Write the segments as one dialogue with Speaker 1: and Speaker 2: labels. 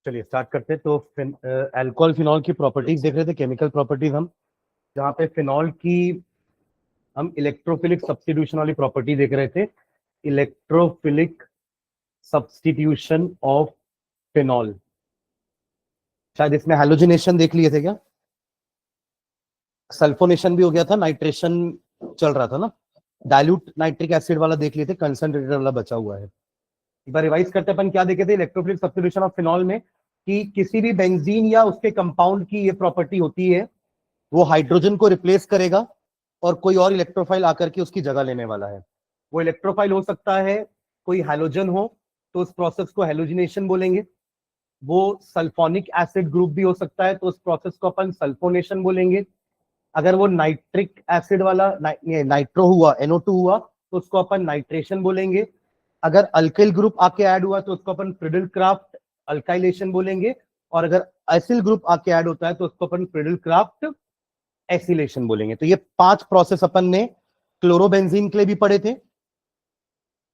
Speaker 1: चलिए स्टार्ट करते हैं। तो अल्कोहल फिनॉल की प्रॉपर्टीज देख रहे थे, केमिकल प्रॉपर्टीज हम, जहाँ पे फिनॉल की हम इलेक्ट्रोफिलिक सब्स्टिट्यूशन वाली प्रॉपर्टी देख रहे थे। इलेक्ट्रोफिलिक सब्स्टिट्यूशन ऑफ फिनॉल, शायद इसमें हैलोजिनेशन देख लिए थे क्या? सल्फोनेशन भी हो गया था, नाइट्रेशन चल रहा था ना, डाइल्यूट नाइट्रिक एसिड वाला देख लिए थे, कंसंट्रेटेड वाला बचा हुआ है। एक बार रिवाइज करते अपन क्या देखे थे इलेक्ट्रोफिलिक सब्स्टिट्यूशन ऑफ फिनॉल में, कि किसी भी बेंजीन या उसके कंपाउंड की ये प्रॉपर्टी होती है, वो हाइड्रोजन को रिप्लेस करेगा और कोई और इलेक्ट्रोफाइल आकर के उसकी जगह लेने वाला है। वो इलेक्ट्रोफाइल हो सकता है कोई हैलोजन हो, तो उस प्रोसेस को हैलोजिनेशन बोलेंगे। वो सल्फोनिक एसिड ग्रुप भी हो सकता है, तो उस प्रोसेस को अपन सल्फोनेशन बोलेंगे। अगर वो नाइट्रिक एसिड वाला नाइट्रो हुआ, NO2 हुआ, तो उसको अपन नाइट्रेशन बोलेंगे। अगर अल्किल ग्रुप आके ऐड हुआ तो उसको अपन फ्रिडल क्राफ्ट अल्काइलेशन बोलेंगे। और अगर एसिल ग्रुप आके ऐड होता है तो उसको अपन फ्रिडल क्राफ्ट एसिलेशन बोलेंगे। तो ये 5 प्रोसेस अपन ने क्लोरोबेंजीन के लिए भी पढ़े थे,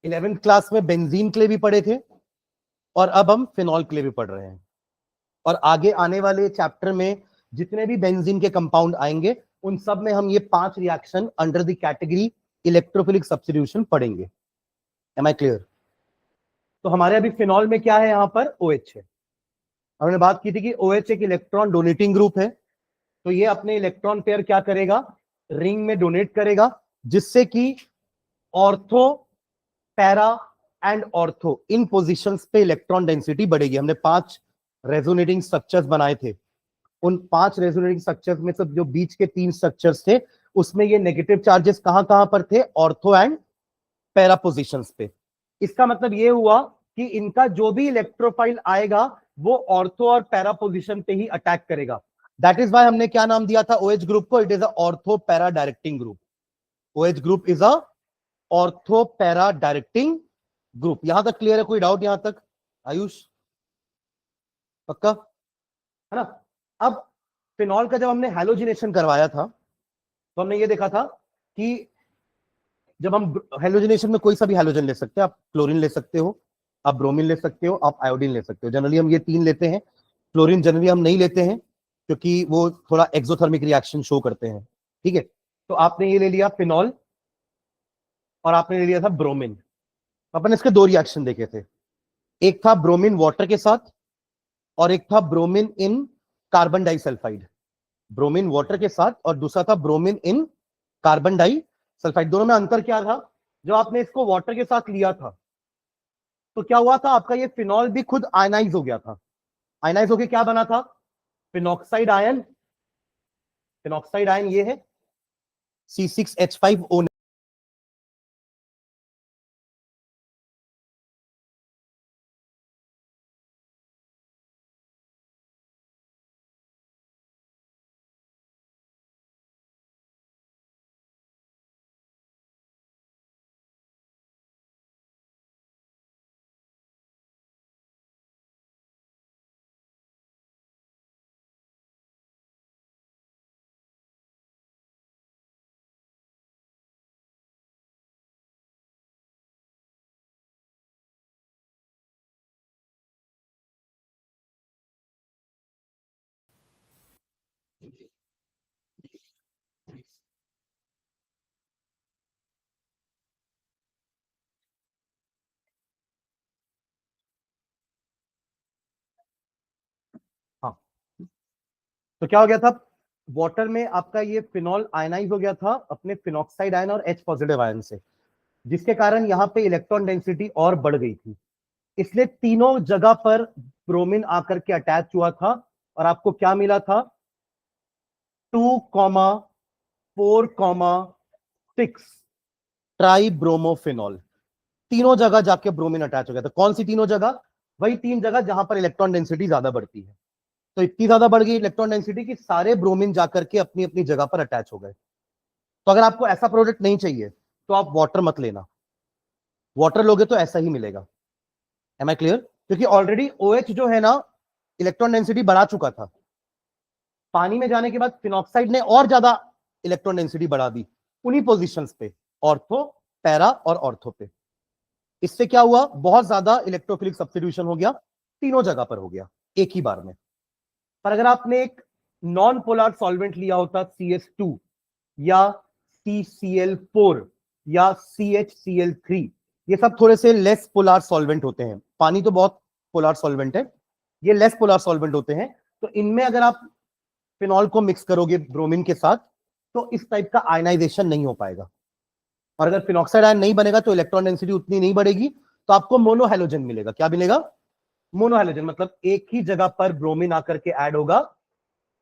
Speaker 1: 11th क्लास में बेंजीन के लिए भी पढ़े थे, और अब हम फिनॉल के लिए भी पढ़ रहे हैं। और आगे आने वाले चैप्टर में जितने भी बेंजीन के कंपाउंड आएंगे, उन सब में हम ये 5 reaction under the category electrophilic substitution पढ़ेंगे। Am I clear? तो हमारे अभी फिनॉल में क्या है, यहां पर OH है। हमने बात की थी कि OH एक इलेक्ट्रॉन डोनेटिंग ग्रुप है, तो ये अपने इलेक्ट्रॉन पेयर क्या करेगा, रिंग में डोनेट करेगा, जिससे कि ortho, para and ortho in positions पे इलेक्ट्रॉन डेंसिटी बढ़ेगी। हमने 5 रेजोनेटिंग स्ट्रक्चर्स बनाए थे, उन 5 रेजोनेटिंग स्ट्रक्चर्स में से जो बीच के 3 स्ट्रक्चर्स थे, उसमें ये नेगेटिव चार्जेस कहां कहां पर थे, ऑर्थो एंड पैरा पोजीशंस पे। इसका मतलब ये हुआ कि इनका जो भी इलेक्ट्रोफाइल आएगा वो ऑर्थो और पैरा पोजीशन पे ही अटैक करेगा। दैट इज वाई हमने क्या नाम दिया था OH ग्रुप को, it is a ortho para directing group. OH group is a ortho para directing group. यहां तक क्लियर है? कोई डाउट यहां तक? आयुष पक्का है ना? अब फिनॉल का जब हमने हैलोजिनेशन करवाया था, तो हमने ये देखा था कि जब हम हैलोजिनेशन में कोई सा भी हैलोजन ले सकते हैं, आप क्लोरीन ले सकते हो, आप ब्रोमीन ले सकते हो, आप आयोडीन ले सकते हो। जनरली हम ये 3 लेते हैं। क्लोरीन जनरली हम नहीं लेते हैं क्योंकि वो थोड़ा एक्सोथर्मिक रिएक्शन शो करते हैं। ठीक है, तो आपने ये ले लिया फिनॉल और आपने ले लिया था ब्रोमीन। अपन इसके 2 रिएक्शन देखे थे, एक था ब्रोमीन वाटर के साथ और एक था bromine in carbon disulphide. Bromine water के साथ और दूसरा था ब्रोमीन इन कार्बन डाइसल्फाइड। दोनों में अंतर क्या था? जब आपने इसको वाटर के साथ लिया था तो क्या हुआ था, आपका ये फिनॉल भी खुद आयनाइज हो गया था। आयनाइज होके क्या बना था, फिनॉक्साइड आयन। फिनॉक्साइड आयन ये है C6H5O। हाँ, तो क्या हो गया था, वाटर में आपका ये फिनॉल आयनाइज हो गया था अपने फिनॉक्साइड आयन और H पॉजिटिव आयन से, जिसके कारण यहां पे इलेक्ट्रॉन डेंसिटी और बढ़ गई थी। इसलिए तीनों जगह पर ब्रोमीन आकर के अटैच हुआ था और आपको क्या मिला था, 2,4,6 ट्राइब्रोमोफिनॉल। तीनों जगह जाके ब्रोमीन अटैच हो गया था। कौन सी तीनों जगह? वही 3 जगह जहां पर इलेक्ट्रॉन डेंसिटी ज्यादा बढ़ती है। तो इतनी ज्यादा बढ़ गई इलेक्ट्रॉन डेंसिटी कि सारे ब्रोमीन जाकर के अपनी अपनी जगह पर अटैच हो गए। तो अगर आपको ऐसा प्रोडक्ट नहीं चाहिए तो आप वाटर मत लेना, वाटर लोगे तो ऐसा ही मिलेगा। Am I clear? क्योंकि ऑलरेडी OH जो है ना, इलेक्ट्रॉन डेंसिटी बढ़ा चुका था। पानी में जाने के बाद फिनॉक्साइड ने और ज्यादा इलेक्ट्रॉन डेंसिटी बढ़ा दी उन्हीं पोजीशंस पे, ऑर्थो, पैरा और ऑर्थो पे। इससे क्या हुआ, बहुत ज्यादा इलेक्ट्रोफिलिक सब्स्टिट्यूशन हो गया, तीनों जगह पर हो गया। एक ही बार में। पर अगर आपने एक नॉन पोलर सॉल्वेंट लिया होता CS2 या CCl4 या CHCl3, ये सब थोड़े से लेस पोलर सॉल्वेंट होते हैं। पानी तो बहुत पोलर सॉल्वेंट है, ये लेस पोलर सॉल्वेंट होते हैं। तो इनमें अगर आप फिनॉल को मिक्स करोगे ब्रोमीन के साथ तो इस टाइप का आयनाइजेशन नहीं हो पाएगा। और अगर फिनॉक्साइड आयन नहीं बनेगा तो इलेक्ट्रॉन डेंसिटी उतनी नहीं बढ़ेगी, तो आपको मोनोहैलोजन मिलेगा। क्या मिलेगा? मोनोहैलोजन। मतलब एक ही जगह पर ब्रोमीन आकर के ऐड होगा,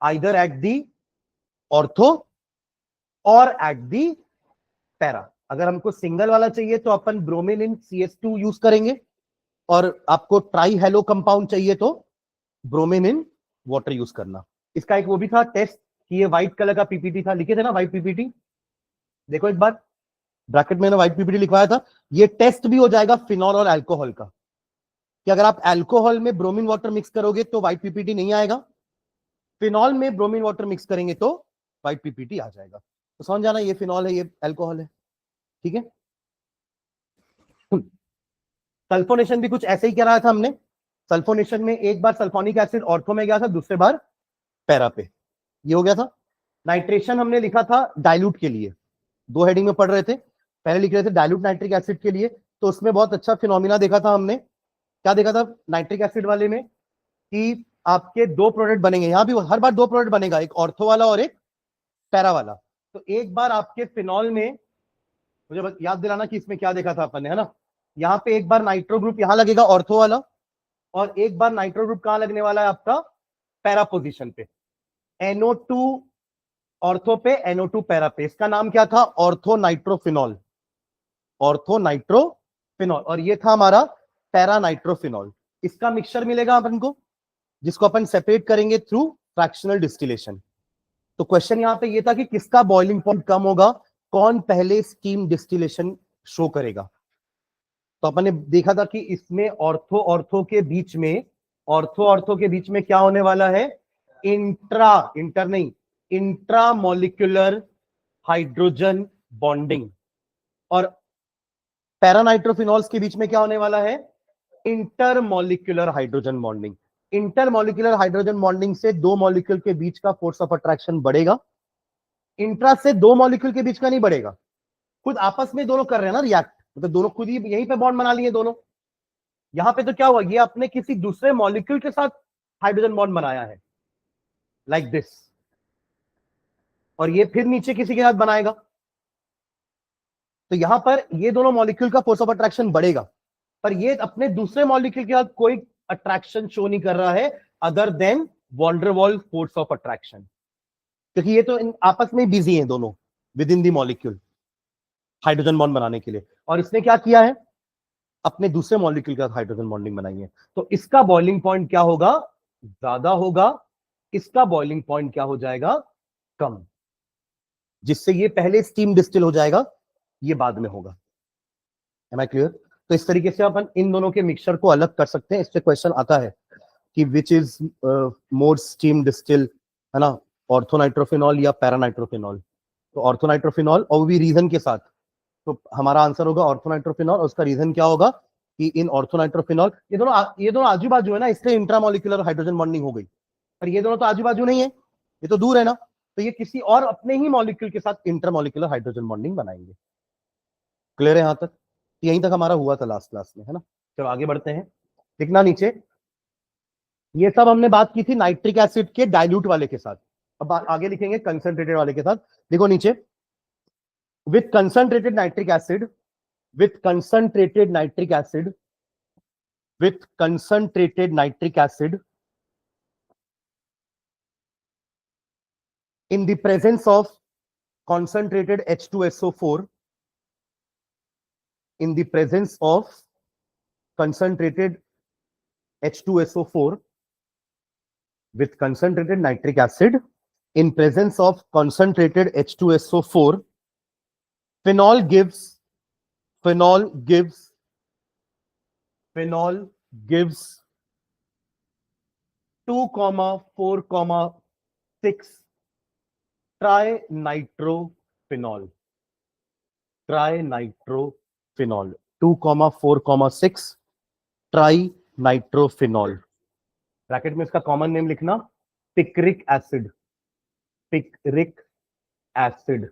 Speaker 1: आइदर एट दी ऑर्थो और एट दी पैरा। अगर हमको सिंगल वाला चाहिए तो अपन ब्रोमीन इन CS2 यूज करेंगे, और आपको ट्राई हेलो कंपाउंड चाहिए तो ब्रोमीन इन वाटर यूज करना। इसका एक वो भी था टेस्ट कि ये व्हाइट कलर का पीपीटी था, लिखे थे ना व्हाइट पीपीटी, देखो एक बार ब्रैकेट में ना व्हाइट पीपीटी लिखवाया था। ये टेस्ट भी हो जाएगा फिनॉल और अल्कोहल का, कि अगर आप अल्कोहल में ब्रोमीन वाटर मिक्स करोगे तो व्हाइट पीपीटी नहीं आएगा, फिनॉल में ब्रोमीन वाटर मिक्स करेंगे तो व्हाइट पीपीटी आ जाएगा। तो समझ जाना ये फिनॉल है, ये अल्कोहल है, ठीक है। सल्फोनेशन भी कुछ ऐसे ही कराया था हमने। सल्फोनेशन में एक बार सल्फोनिक एसिड ऑर्थो में गया था, दूसरे बार पैरा पे, ये हो गया था। नाइट्रेशन हमने लिखा था डाइल्यूट के लिए, दो हेडिंग में पढ़ रहे थे। पहले लिख रहे थे डाइल्यूट नाइट्रिक एसिड के लिए, तो उसमें बहुत अच्छा फिनोमिना देखा था हमने। क्या देखा था नाइट्रिक एसिड वाले में? कि आपके दो प्रोडक्ट बनेंगे, यहां भी हर बार दो प्रोडक्ट बनेगा, एक ऑर्थो वाला और एक पैरा वाला। तो एक बार आपके फिनॉल में, मुझे बस याद दिलाना कि इसमें क्या देखा था अपन ने, है ना। यहाँ पे एक बार नाइट्रो ग्रुप यहां लगेगा ऑर्थो वाला, और एक बार नाइट्रो ग्रुप कहां लगने वाला है आपका? पैरा पोजीशन पे। NO2 ऑर्थो पे, NO2 पैरा पे। इसका नाम क्या था? Ortho nitrophenol, ortho nitrophenol. और ये था हमारा पैरा नाइट्रोफिनॉल। इसका मिक्सचर मिलेगा अपन को, जिसको अपन सेपरेट करेंगे थ्रू फ्रैक्शनल डिस्टिलेशन। तो क्वेश्चन यहां पे ये था कि किसका बॉइलिंग पॉइंट कम होगा, कौन पहले स्टीम डिस्टिलेशन शो करेगा। तो अपन ने देखा था कि इसमें ऑर्थो ऑर्थो के बीच में, ऑर्थो ऑर्थो के बीच में क्या होने वाला है? इंटर नहीं, इंट्रामोलिक्यूलर हाइड्रोजन बॉन्डिंग। और पैरानाइट्रोफिनॉल्स के बीच में क्या होने वाला है? Intermolecular hydrogen bonding. Intermolecular hydrogen bonding से दो मॉलिक्यूल के बीच का फोर्स ऑफ अट्रैक्शन बढ़ेगा, इंट्रा से दो मॉलिक्यूल के बीच का नहीं बढ़ेगा। खुद आपस में दोनों कर रहे हैं ना रिएक्ट, मतलब दोनों खुद ही यहीं पे बॉन्ड बना लिए दोनों। यहां पे तो क्या हुआ, ये आपने किसी दूसरे मॉलिक्यूल के साथ हाइड्रोजन बॉन्ड बनाया है, लाइक दिस, और ये फिर नीचे किसी के साथ बनाएगा। तो यहां पर ये दोनों मॉलिक्यूल का फोर्स ऑफ अट्रैक्शन बढ़ेगा, पर ये अपने दूसरे मॉलिक्यूल के साथ कोई अट्रैक्शन शो नहीं कर रहा है other than van der Waals force of attraction, क्योंकि ये तो आपस में बिजी हैं दोनों within the molecule hydrogen bond बनाने के लिए। और इसने क्या किया है? अपने दूसरे मॉलिक्यूल के साथ हाइड्रोजन बॉन्डिंग बनाई है। तो इसका बॉइलिंग पॉइंट क्या होगा? ज्यादा होगा। इसका बॉइलिंग पॉइंट क्या हो जाएगा? कम, जिससे ये पहले स्टीम डिस्टिल हो जाएगा, ये बाद में होगा। Am I clear? तो इस तरीके से अपन इन दोनों के मिक्सचर को अलग कर सकते हैं। इससे क्वेश्चन आता है कि which is more steam distil, है ना, ऑर्थोनाइट्रोफिनॉल या पैरानाइट्रोफिनॉल। तो ऑर्थोनाइट्रोफिनॉल, और भी रीजन के साथ, तो हमारा आंसर होगा ऑर्थोनाइट्रोफिनॉल। और उसका रीजन क्या होगा कि इन ऑर्थोनाइट्रोफिनॉल, ये दोनों आजू बाजू है ना, इसलिए इंट्रामोलिकुलर हाइड्रोजन बॉन्डिंग हो गई। पर ये दोनों तो आजू बाजू नहीं है, ये तो दूर है ना, तो ये किसी और अपने ही मॉलिक्यूल के साथ इंटरमोलिकुलर हाइड्रोजन बॉन्डिंग बनाएंगे। क्लियर है यहां तक? यहीं तक हमारा हुआ था लास्ट क्लास में, है ना। चलो आगे बढ़ते हैं, लिखना नीचे। ये सब हमने बात की थी नाइट्रिक एसिड के डाइल्यूट वाले के साथ, अब आगे लिखेंगे कंसंट्रेटेड वाले के साथ। देखो नीचे, with concentrated nitric acid, with concentrated nitric acid, with concentrated nitric acid, in the presence of concentrated H2SO4, in the presence of concentrated H2SO4 with concentrated nitric acid, in presence of concentrated H2SO4, phenol gives 2,4,6 trinitrophenol, 2,4,6 trinitrophenol, bracket में इसका common name लिखना, picric acid, picric acid,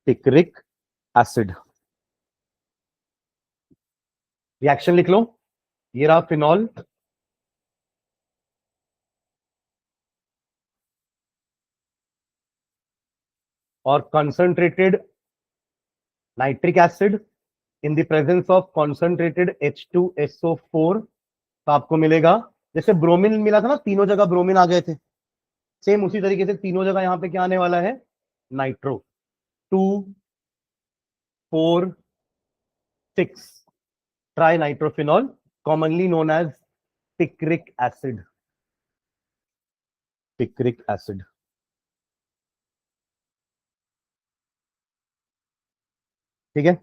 Speaker 1: picric acid. Reaction लिख लो, ये रहा phenol, और concentrated nitric acid in the presence of concentrated H2SO4, तो आपको मिलेगा, जैसे ब्रोमीन मिला था ना, तीनों जगह ब्रोमीन आ गए थे, सेम उसी तरीके से तीनों जगह यहां पे क्या आने वाला है, nitro, 2 4 6 trinitrophenol, commonly known as picric acid, picric acid. ठीक है,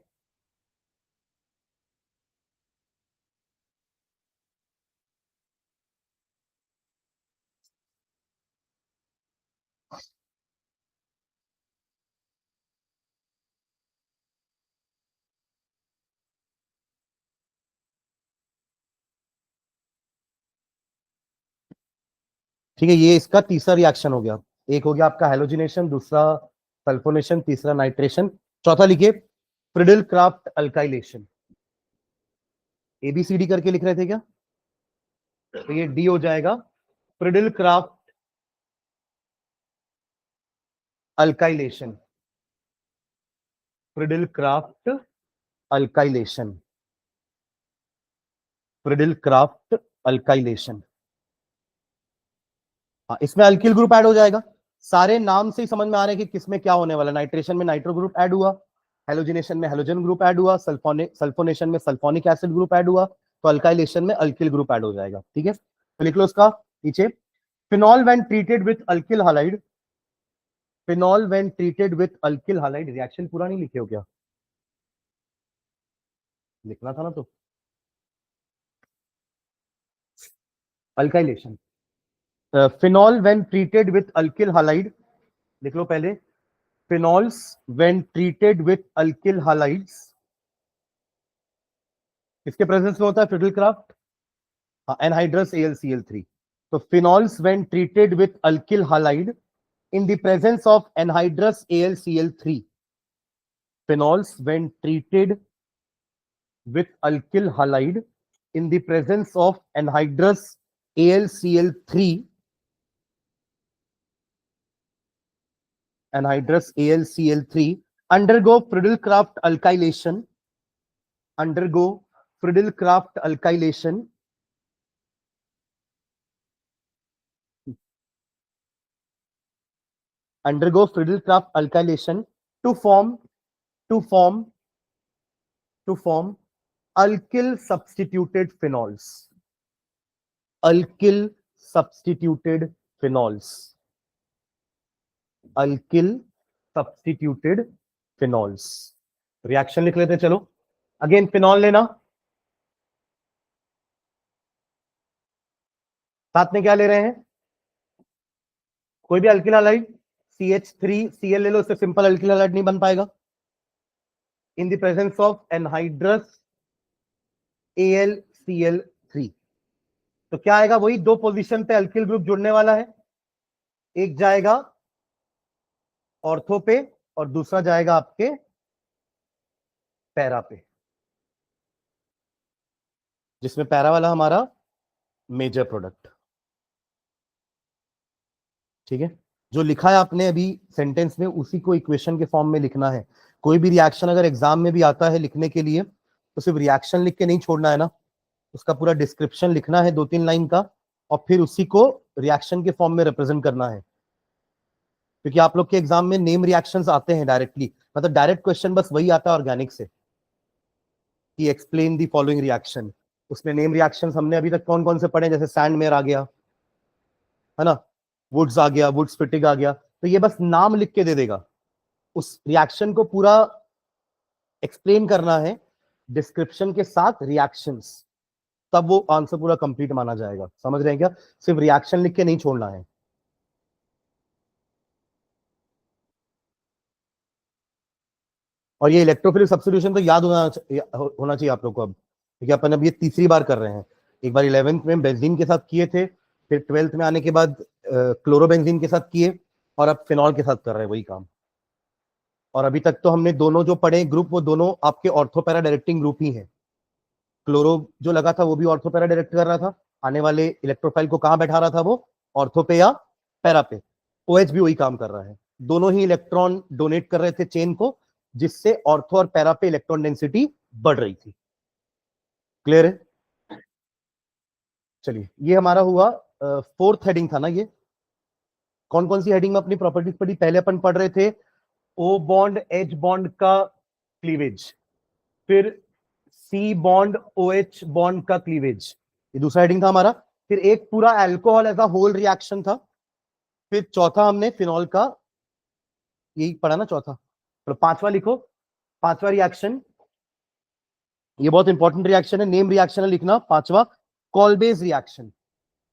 Speaker 1: ठीक है, ये इसका तीसरा रिएक्शन हो गया। एक हो गया आपका हेलोजिनेशन, दूसरा सल्फोनेशन, तीसरा नाइट्रेशन, चौथा लिखिए फ्रिडल क्राफ्ट अल्काइलेशन। एबीसीडी करके लिख रहे थे क्या? तो ये डी हो जाएगा, Friedel Crafts alkylation, Friedel Crafts alkylation, Friedel Crafts alkylation. हाँ, इसमें अल्किल ग्रुप ऐड हो जाएगा। सारे नाम से ही समझ में आ रहे हैं कि किसमें क्या होने वाला। नाइट्रेशन में नाइट्रो ग्रुप ऐड हुआ, हेलोजिनेशन में हेलोजन ग्रुप ऐड हुआ, सल्फोनेशन में सल्फोनिक एसिड ग्रुप ऐड हुआ, तो अल्काइलेशन में अल्किल ग्रुप ऐड हो जाएगा। ठीक है, तो लिख लो उसका नीचे, phenol when treated with alkyl halide, phenol when treated with alkyl halide. Reaction पूरा नहीं लिखे हो क्या? लिखना था ना, तो alkylation, phenol when treated with alkyl halide, लिख लो पहले, phenols when treated with alkyl halides, इसके प्रेजेंस में होता है फिडल क्राफ्ट, एनहाइड्रस AlCl3। तो phenols when treated with alkyl halide in the presence of anhydrous AlCl3, phenols when treated with alkyl halide in the presence of anhydrous AlCl3, anhydrous AlCl3 undergo Friedel-Crafts alkylation, undergo Friedel-Crafts alkylation, undergo Friedel-Crafts alkylation to form alkyl substituted phenols, alkyl substituted phenols, alkyl substituted phenols। Reaction लिख लेते हैं, चलो। Again phenol लेना, साथ में क्या ले रहे हैं, कोई भी अल्किल हालाइड, CH3Cl ले लो, इससे सिंपल अल्किल हालाइड नहीं बन पाएगा। In the presence of anhydrous AlCl3, तो क्या आएगा, वही दो पोजीशन पे अल्किल ग्रुप जुड़ने वाला है, एक जाएगा ऑर्थो पे और दूसरा जाएगा आपके पैरा पे, जिसमें पैरा वाला हमारा मेजर प्रोडक्ट। ठीक है, जो लिखा है आपने अभी सेंटेंस में, उसी को इक्वेशन के फॉर्म में लिखना है। कोई भी रिएक्शन अगर एग्जाम में भी आता है लिखने के लिए, तो सिर्फ रिएक्शन लिख के नहीं छोड़ना है ना, उसका पूरा डिस्क्रिप्शन लिखना है 2-3 लाइन का, और फिर उसी को रिएक्शन के फॉर्म में रिप्रेजेंट करना है। क्योंकि आप लोग के एग्जाम में नेम रिएक्शंस आते हैं डायरेक्टली, मतलब डायरेक्ट क्वेश्चन बस वही आता है ऑर्गेनिक से, कि एक्सप्लेन दी फॉलोइंग रिएक्शन। उसमें नेम रिएक्शंस हमने अभी तक कौन कौन से पढ़े, जैसे सैंडमेयर आ गया है ना, वुड्स आ गया, वुड्स फिटिग आ गया, तो ये बस नाम लिख के दे देगा। उस रिएक्शन को पूरा एक्सप्लेन करना है डिस्क्रिप्शन के साथ रिएक्शंस, तब वो आंसर पूरा कंप्लीट माना जाएगा। समझ रहे हैं क्या? सिर्फ रिएक्शन लिख के नहीं छोड़ना है। और ये इलेक्ट्रोफिलिक सब्स्टिट्यूशन तो याद होना चाहिए आप लोग को अब, क्योंकि अपन अब ये तीसरी बार कर रहे हैं। एक बार 11th में बेंजीन के साथ किए थे, फिर 12th में आने के बाद क्लोरोबेंजीन के साथ किए, और अब फिनॉल के साथ कर रहे हैं वही काम। और अभी तक तो हमने दोनों जो पढ़े ग्रुप, वो दोनों आपके ऑर्थोपैरा डायरेक्टिंग ग्रुप ही है। क्लोरो जो लगा था वो भी ऑर्थोपैरा डायरेक्ट कर रहा था, आने वाले इलेक्ट्रोफाइल को कहां बैठा रहा था, वो ऑर्थो पे या पैरा पे। OH भी वही काम कर रहा है, दोनों ही इलेक्ट्रॉन डोनेट कर रहे थे चेन को, जिससे ऑर्थो और पैरा पे इलेक्ट्रॉन डेंसिटी बढ़ रही थी। क्लियर है? चलिए, ये हमारा हुआ 4th हेडिंग था ना ये। कौन कौन सी हेडिंग में अपनी प्रॉपर्टीज पढ़ी? पहले अपन पढ़ रहे थे O बॉन्ड H बॉन्ड का क्लीवेज, फिर C बॉन्ड OH बॉन्ड का क्लीवेज, ये दूसरा हेडिंग था हमारा। फिर एक पूरा alcohol as a whole reaction था। फिर चौथा हमने फिनॉल का, यही पढ़ा ना चौथा। तो पांचवा लिखो, पांचवा रिएक्शन, ये बहुत इंपॉर्टेंट रिएक्शन है, नेम रिएक्शन है लिखना। पांचवा Kolbe's reaction,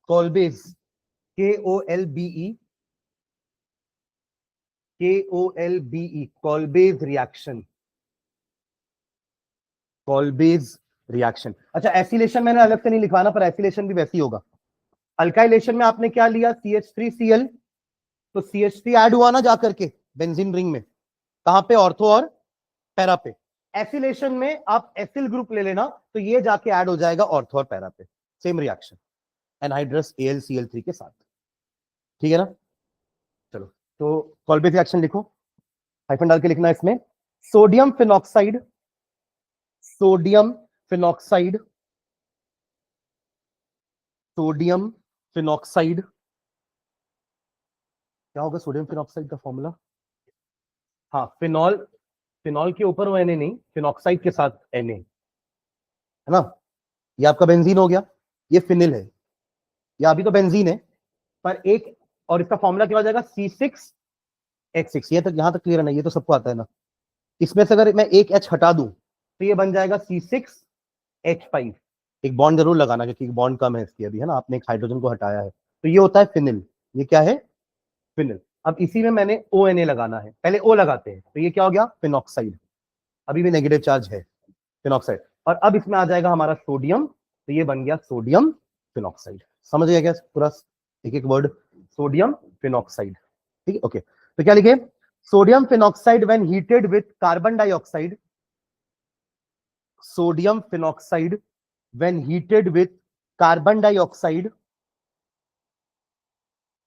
Speaker 1: Kolbe's KOLBE, KOLBE, Kolbe's reaction, Kolbe's reaction. अच्छा, एसिलेशन मैंने अलग से नहीं लिखवाना, पर एसिलेशन भी वैसे ही होगा। अल्काइलेशन में आपने क्या लिया? CH3Cl, तो CH3 ऐड हुआ ना जाकर के बेंजीन रिंग में, कहां पे? ऑर्थो और पैरा पे। एसिलेशन में आप एसिल ग्रुप ले लेना, तो ये जाके ऐड हो जाएगा ऑर्थो और पैरा पे। सेम रिएक्शन एनहाइड्रस AlCl3 के साथ, ठीक है ना? चलो, तो कॉल्बेज रिएक्शन लिखो, हाइफन डाल के लिखना इसमें। Sodium phenoxide, sodium phenoxide, sodium phenoxide, क्या होगा सोडियम फिनॉक्साइड का फॉर्मूला? हाँ, फिनॉल, फिनॉल के ऊपर वो Na नहीं, फिनॉक्साइड के साथ Na, है ना? ये आपका बेंजीन हो गया, ये फिनिल है, ये अभी तो बेंजीन है, पर एक, और इसका फॉर्मूला क्या हो जाएगा? C6H6। ये तक, यहां तक क्लियर है ना? ये तो सबको आता है ना? इसमें से अगर मैं एक H हटा दूं तो ये बन जाएगा C6H5। एक बॉन्ड जरूर लगाना, क्योंकि बॉन्ड कम है इसकी अभी, है ना? आपने एक हाइड्रोजन को हटाया है, तो ये होता है फिनिल। ये क्या है? फिनिल। अब इसी में मैंने ONA लगाना है, पहले O लगाते हैं, तो ये क्या हो गया? फिनॉक्साइड, अभी भी नेगेटिव चार्ज है, फिनॉक्साइड। और अब इसमें आ जाएगा हमारा सोडियम, तो ये बन गया सोडियम फिनॉक्साइड। समझ गया क्या पूरा एक एक वर्ड? सोडियम फिनॉक्साइड, ठीक है, ओके। तो क्या लिखे? Sodium phenoxide when heated with carbon dioxide, sodium phenoxide when heated with carbon dioxide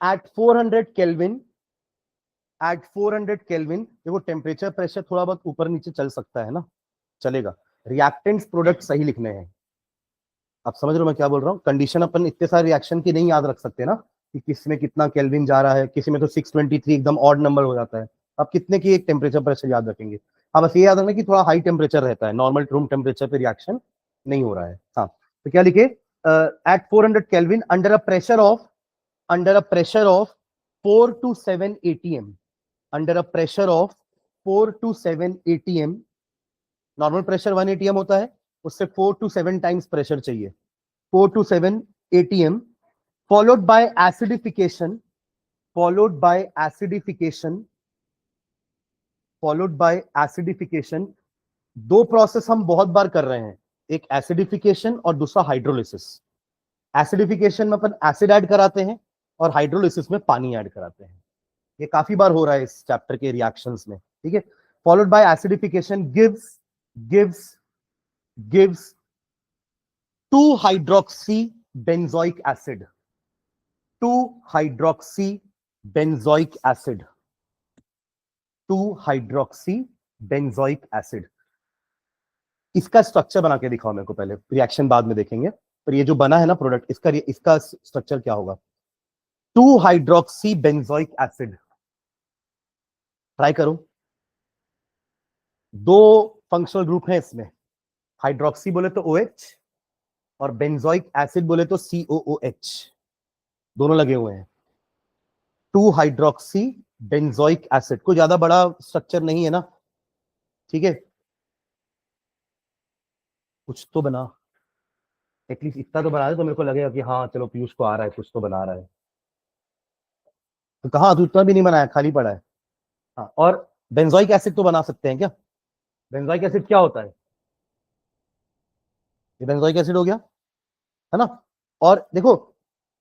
Speaker 1: at 400 kelvin, at 400 kelvin. देखो, टेम्परेचर प्रेशर थोड़ा बहुत ऊपर नीचे चल सकता है ना, चलेगा। रिएक्टेंट्स प्रोडक्ट सही लिखने हैं। आप समझ रहे हो मैं क्या बोल रहा हूँ? कंडीशन अपन इतने सारे रिएक्शन की नहीं याद रख सकते ना, कि किसमें कितना केल्विन जा रहा है, किसी में तो 623 एकदम ऑड नंबर हो जाता है। आप कितने की एक टेम्परेचर प्रेशर याद रखेंगे? हाँ, बस ये याद रखना कि थोड़ा हाई टेम्परेचर रहता है, नॉर्मल रूम टेम्परेचर पे रिएक्शन नहीं हो रहा है। हाँ, तो क्या लिखे? At 400 kelvin under a pressure of, under a pressure of 4 to 7 ATM, under a pressure of 4 to 7 ATM। Normal pressure 1 ATM होता है, उससे 4 to 7 टाइम्स प्रेशर चाहिए, 4 to 7 ATM, followed by acidification, followed by acidification, followed by acidification। दो process हम बहुत बार कर रहे हैं, एक एसिडिफिकेशन और दूसरा हाइड्रोलिसिस। एसिडिफिकेशन में अपन एसिड ऐड कराते हैं, और हाइड्रोलिसिस में पानी ऐड कराते हैं। ये काफी बार हो रहा है इस चैप्टर के रिएक्शंस में, ठीक है। Followed by acidification gives gives gives 2 hydroxy benzoic acid, 2 hydroxy benzoic acid, 2 hydroxy benzoic acid. इसका स्ट्रक्चर बना के दिखाओ मेरे को पहले, रिएक्शन बाद में देखेंगे, पर ये जो बना है ना प्रोडक्ट, इसका स्ट्रक्चर क्या होगा? 2 हाइड्रोक्सी बेंजोइक एसिड, ट्राई करो। दो फंक्शनल ग्रुप है इसमें, हाइड्रोक्सी बोले तो OH, और बेंजोइक एसिड बोले तो COOH, दोनों लगे हुए हैं। 2 हाइड्रोक्सी बेंजोइक एसिड, कोई ज्यादा बड़ा स्ट्रक्चर नहीं है ना, ठीक है। कुछ तो बना, एटलीस्ट इतना तो बना दे तो मेरे को लगेगा कि हाँ चलो पीयूष को आ रहा है, कुछ तो बना रहा है। तो कहाँ, तो उतना भी नहीं बनाया, खाली पड़ा है। हाँ, और बेंजोइक एसिड तो बना सकते हैं क्या? बेंजोइक एसिड क्या होता है? ये बेंजोइक एसिड हो गया, है ना। और देखो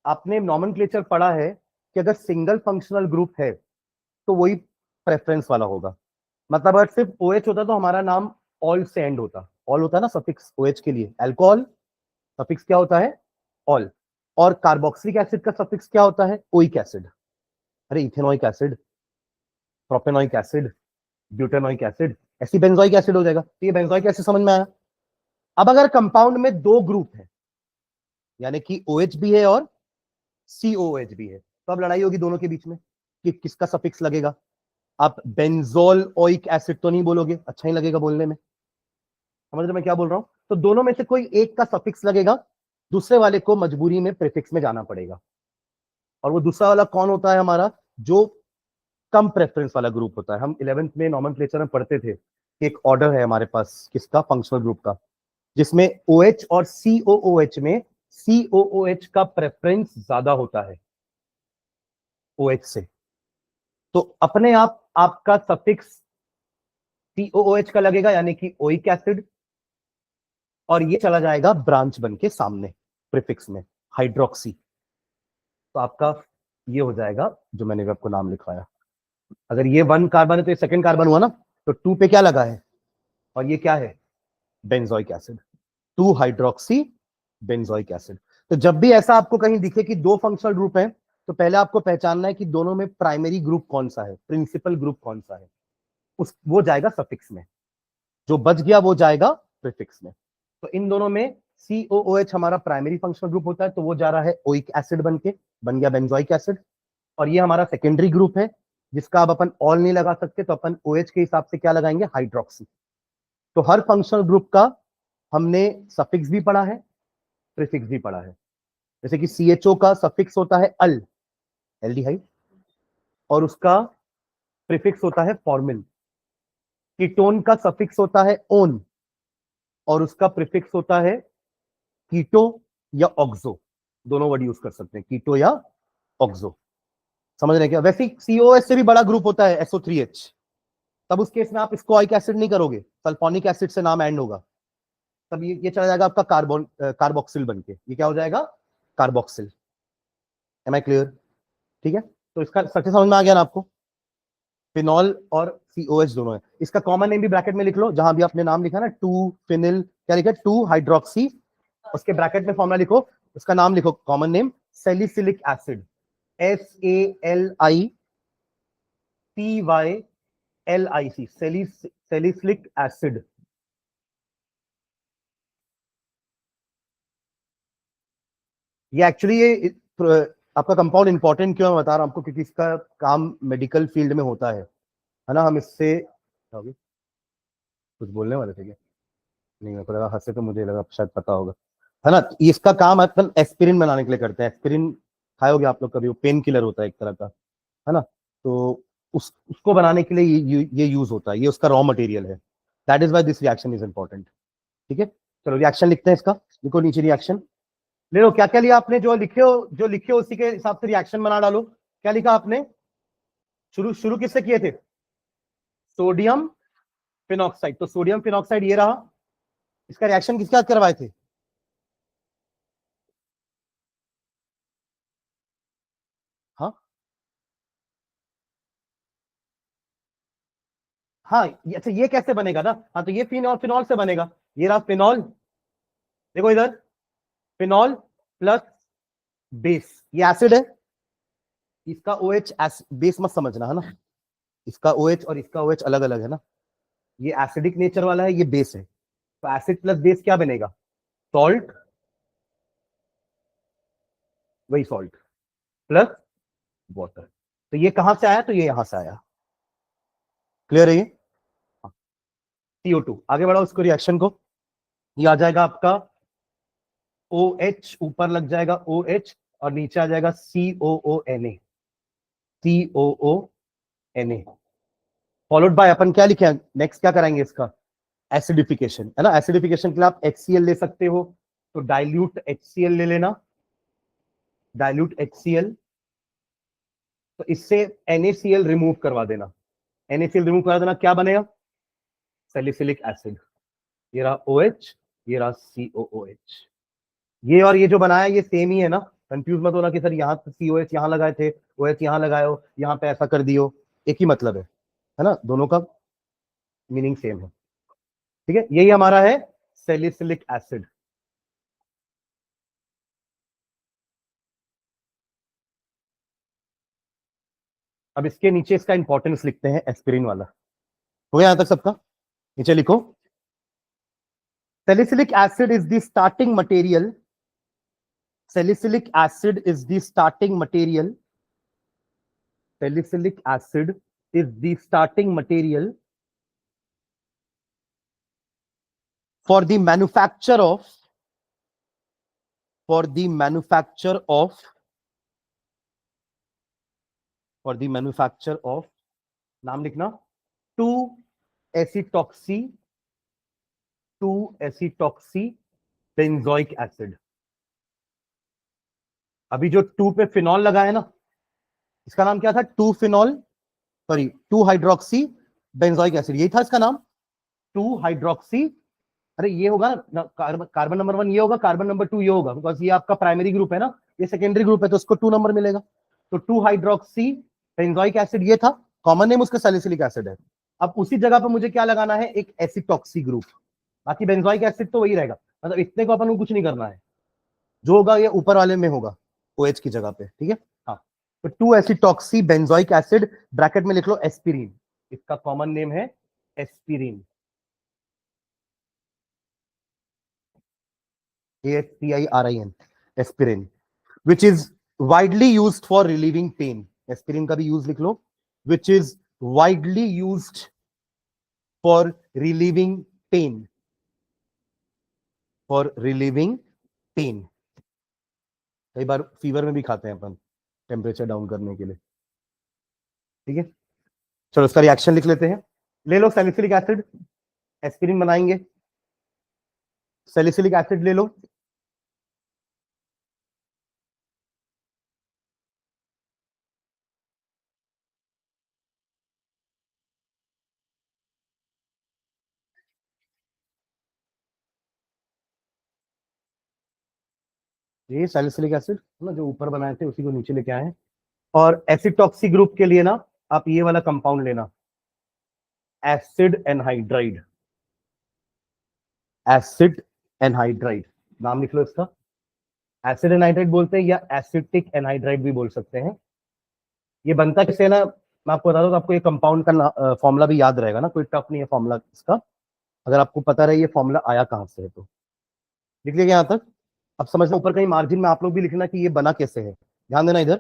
Speaker 1: आपने नॉमेनक्लेचर पढ़ा है कि अगर सिंगल फंक्शनल ग्रुप है तो वही प्रेफरेंस वाला होगा। मतलब अगर सिर्फ OH होता तो हमारा नाम ऑल से एंड होता, ऑल होता है ना सफिक्स OH के लिए, अल्कोहल सफिक्स क्या होता है, ऑल। और कार्बोक्सिलिक एसिड का सफिक्स क्या होता है, ओइक एसिड। अरे ethanoic acid, propanoic acid, butanoic acid, ऐसी बेंजोइक एसिड हो जाएगा। तो ये बेंजोइक एसिड समझ में आया। अब अगर कंपाउंड में दो ग्रुप है, यानी कि OH भी है और COOH भी है, तो अब लड़ाई होगी दोनों के बीच में कि किसका सफिक्स लगेगा। आप बेंजोल ओइक एसिड तो नहीं बोलोगे, अच्छा ही लगेगा बोलने में, समझ रहे मैं क्या बोल रहा हूं। तो दोनों में से कोई एक का सफिक्स लगेगा, दूसरे वाले को मजबूरी में प्रीफिक्स में जाना पड़ेगा। और वो दूसरा वाला कौन होता है हमारा, जो कम प्रेफरेंस वाला ग्रुप होता है। हम 11th में नॉमेनक्लेचर में पढ़ते थे कि एक ऑर्डर है हमारे पास किसका, फंक्शनल ग्रुप का, जिसमें OH और COOH में COOH का प्रेफरेंस ज्यादा होता है OH से। तो अपने आप आपका सफिक्स COOH का लगेगा, यानी कि ओइक एसिड, और ये चला जाएगा ब्रांच बन के सामने प्रीफिक्स में हाइड्रोक्सी। तो आपका ये हो जाएगा जो मैंने आपको नाम लिखवाया। अगर ये 1 कार्बन है तो ये सेकंड कार्बन हुआ ना, तो 2 पे क्या लगा है, और ये क्या है, benzoic acid, 2 hydroxy benzoic acid. तो जब भी ऐसा आपको कहीं दिखे कि दो फंक्शनल ग्रुप हैं, तो पहले आपको पहचानना है कि दोनों में प्राइमरी ग्रुप कौन सा है, प्रिंसिपल ग्रुप कौन सा है, उस वो जाएगा सफिक्स में, जो बच गया वो जाएगा प्रीफिक्स में। तो इन दोनों में COOH हमारा प्राइमरी फंक्शनल ग्रुप होता है, तो वो जा रहा है ओइक एसिड बन के, बन गया बेंजोइक एसिड। और ये हमारा सेकेंडरी ग्रुप है, जिसका अब अपन ऑल नहीं लगा सकते, तो अपन OH के हिसाब से क्या लगाएंगे, हाइड्रोक्सी। तो हर फंक्शनल ग्रुप का हमने सफिक्स भी पढ़ा है, प्रीफिक्स भी पढ़ा है। जैसे कि CHO का सफिक्स होता है अल, एल्डिहाइड, और उसका प्रीफिक्स होता है फॉर्मिल। कीटोन का सफिक्स होता है ओन, और उसका प्रीफिक्स होता है कीटो या ऑक्सो। दोनों वर्ड यूज कर सकते हैं, कीटो या ऑक्सो, समझ रहे हैं क्या। वैसे COS से भी बड़ा ग्रुप होता है SO3H, तब उस केस में आप इसको ओइक एसिड नहीं करोगे, सल्फोनिक एसिड से नाम एंड होगा, तब ये चला जाएगा आपका कार्बोक्सिल बन के, ये क्या हो जाएगा, कार्बोक्सिल। एम आई क्लियर, ठीक है। तो इसका स्ट्रक्चर समझ में आ गया ना आपको। फिनॉल और COH दोनों है। इसका कॉमन नेम भी ब्रैकेट में लिख लो, जहां भी आपने नाम लिखा ना, 2 फिनिल, क्या लिखा, 2 हाइड्रोक्सी, उसके ब्रैकेट में फॉर्मूला लिखो, उसका नाम लिखो common name, salicylic acid, SALICYLIC, salicylic acid. ये एक्चुअली ये आपका कंपाउंड इंपॉर्टेंट क्यों मैं बता रहा हूं आपको, क्योंकि इसका काम मेडिकल फील्ड में होता है ना। हम इससे कुछ बोलने वाले थे क्या, नहीं मेरे को लगा हंसे तो मुझे लगा शायद पता होगा, है ना। इसका काम अपन एस्पिरिन बनाने के लिए करते हैं। एस्पिरिन खाए होगे आप लोग कभी, वो पेन किलर होता है एक तरह का, है ना। तो उसको बनाने के लिए ये यूज होता है, ये उसका रॉ मटेरियल है। That is why this reaction is important, ठीक है। चलो रिएक्शन लिखते हैं इसका, लिखो नीचे रिएक्शन ले लो। क्या क्या लिया आपने, जो लिखे हो उसी के हिसाब से रिएक्शन बना डालो। क्या लिखा आपने, शुरू शुरू किससे किए थे, सोडियम फिनॉक्साइड। तो सोडियम फिनॉक्साइड ये रहा, इसका रिएक्शन किसके साथ करवाए थे, हाँ हाँ अच्छा ये कैसे बनेगा ना, हाँ तो ये फिनॉल फिनॉल से बनेगा। ये रहा फिनॉल, देखो इधर, फिनॉल प्लस बेस, ये एसिड है, इसका OH बेस मत समझना, है ना। इसका OH और इसका OH अलग अलग है ना, ये एसिडिक नेचर वाला है, ये बेस है। तो एसिड प्लस बेस क्या बनेगा, सॉल्ट, वही सॉल्ट प्लस वाटर। तो ये कहां से आया, तो ये यहां से आया, क्लियर है ये। CO2 आगे बढ़ाओ उसको रिएक्शन को, ये आ जाएगा आपका OH, ऊपर लग जाएगा OH, और नीचे आ जाएगा COONA, COONA, फॉलोड बाय अपन क्या लिखे, नेक्स्ट क्या कराएंगे इसका, एसिडिफिकेशन, है ना। एसिडिफिकेशन के लिए आप HCl ले सकते हो, तो डाइल्यूट HCl ले लेना, डाइल्यूट HCl। तो इससे NaCl रिमूव करवा देना, NaCl रिमूव करवा देना, क्या बनेगा, सैलिसिलिक एसिड। ये रहा OH, ये रहा COOH, ये और ये जो बनाया ये सेम ही है ना, कंफ्यूज मत होना कि सर यहाँ COH यहाँ लगाए थे, OH यहाँ लगाए हो, यहाँ पे ऐसा कर दियो, एक ही मतलब है ना, दोनों का मीनिंग सेम है। ठीक है, यही हमारा है सैलिसिलिक एसिड। अब इसके नीचे इसका इंपॉर्टेंस लिखते हैं, एस्पिरिन वाला। हो गया यहां तक सबका? नीचे लिखो, salicylic acid is the starting material. Salicylic acid is the starting material. Salicylic acid is the starting material for the manufacture of, for the manufacture of, for the manufacture of, नाम लिखना, 2-एसिटॉक्सी, 2-एसिटॉक्सी बेंजोइक एसिड। अभी जो 2 पे phenol लगा है ना, इसका नाम क्या था? 2 phenol, sorry 2 hydroxy benzoic acid, यही था इसका नाम, 2 हाइड्रोक्सी। अरे ये होगा ना, कार्बन नंबर 1 ये होगा, कार्बन नंबर 2 ये होगा, बिकॉज ये आपका प्राइमरी ग्रुप है ना, ये सेकेंडरी ग्रुप है, तो उसको 2 नंबर मिलेगा। तो 2 हाइड्रोक्सी बेंजोइक एसिड ये था, कॉमन नेम उसका सैलिसिलिक एसिड है। अब उसी जगह पर मुझे क्या लगाना है? एक एसिटॉक्सी ग्रुप। बाकी बेंजोइक एसिड तो वही रहेगा, मतलब इतने को अपन को कुछ नहीं करना है, जो होगा ये ऊपर वाले में होगा, OH की जगह पे। ठीक है, हाँ। तो 2-एसिटॉक्सी बेंजोइक एसिड, ब्रैकेट में लिख लो एस्पिरिन, इसका कॉमन नेम है aspirin, ASPIRIN, aspirin, which is widely used for relieving pain. Aspirin का भी यूज लिख लो, which is widely used for relieving pain, for relieving pain। कई बार फीवर में भी खाते हैं अपन, टेम्परेचर डाउन करने के लिए। ठीक है, चलो इसका रिएक्शन लिख लेते हैं। ले लो सैलिसिलिक एसिड, एस्पिरिन बनाएंगे, सैलिसिलिक एसिड ले लो, ये सैलिसिलिक एसिड ना जो ऊपर बनाए थे उसी को नीचे लेके आए हैं। और एसिटॉक्सी ग्रुप के लिए ना आप ये वाला कंपाउंड लेना, एसिड एनहाइड्राइड, एसिड एनहाइड्राइड, नाम लिख लो इसका। एसिड एनहाइड्राइड बोलते हैं या एसिटिक एनहाइड्राइड भी बोल सकते हैं। ये बनता कैसे है ना, मैं आपको बता दूं तो आपको ये कंपाउंड का फॉर्मूला भी याद रहेगा ना, कोई टफ नहीं है फॉर्मूला इसका, अगर आपको पता रहे ये फॉर्मूला आया कहां से है तो। लिख लिया यहां तक? अब समझना, ऊपर कहीं मार्जिन में आप लोग भी लिखना कि ये बना कैसे है, ध्यान देना इधर।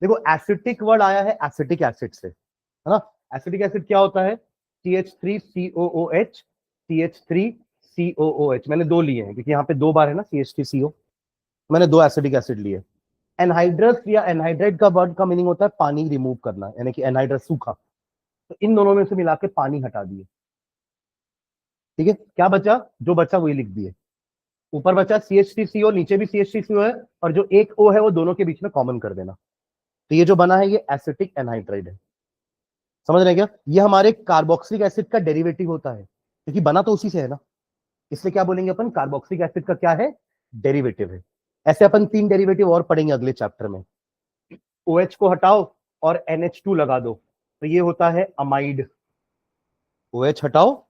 Speaker 1: देखो एसिटिक वर्ड आया है एसिटिक एसिड से, है ना। एसिटिक एसिड क्या होता है? CH3COOH, CH3COOH, मैंने 2 लिए हैं क्योंकि यहाँ पे 2 बार है ना CH3CO, मैंने 2 एसिडिक एसिड लिए। एनहाइड्रस या एनहाइड्राइड का वर्ड का मीनिंग होता है पानी रिमूव करना, यानी कि एनहाइड्रस सूखा, तो इन दोनों में से मिला के पानी हटा दिए। ठीक है, क्या बचा? जो बचा वही लिख दिए। ऊपर बचा CH3CO, नीचे भी CH3CO है, और जो एक O है वो दोनों के बीच में कॉमन कर देना। तो ये जो बना है ये एसिटिक एनहाइड्राइड है। समझ रहे हैं क्या? ये हमारे कार्बोक्सिलिक एसिड का डेरिवेटिव होता है, क्योंकि बना तो उसी से है ना, इसलिए क्या बोलेंगे अपन? कार्बोक्सिलिक एसिड का क्या है? डेरिवेटिव है। ऐसे अपन 3 डेरिवेटिव और पढ़ेंगे अगले चैप्टर में। OH को हटाओ और NH2 लगा दो, तो ये होता है अमाइड। OH हटाओ,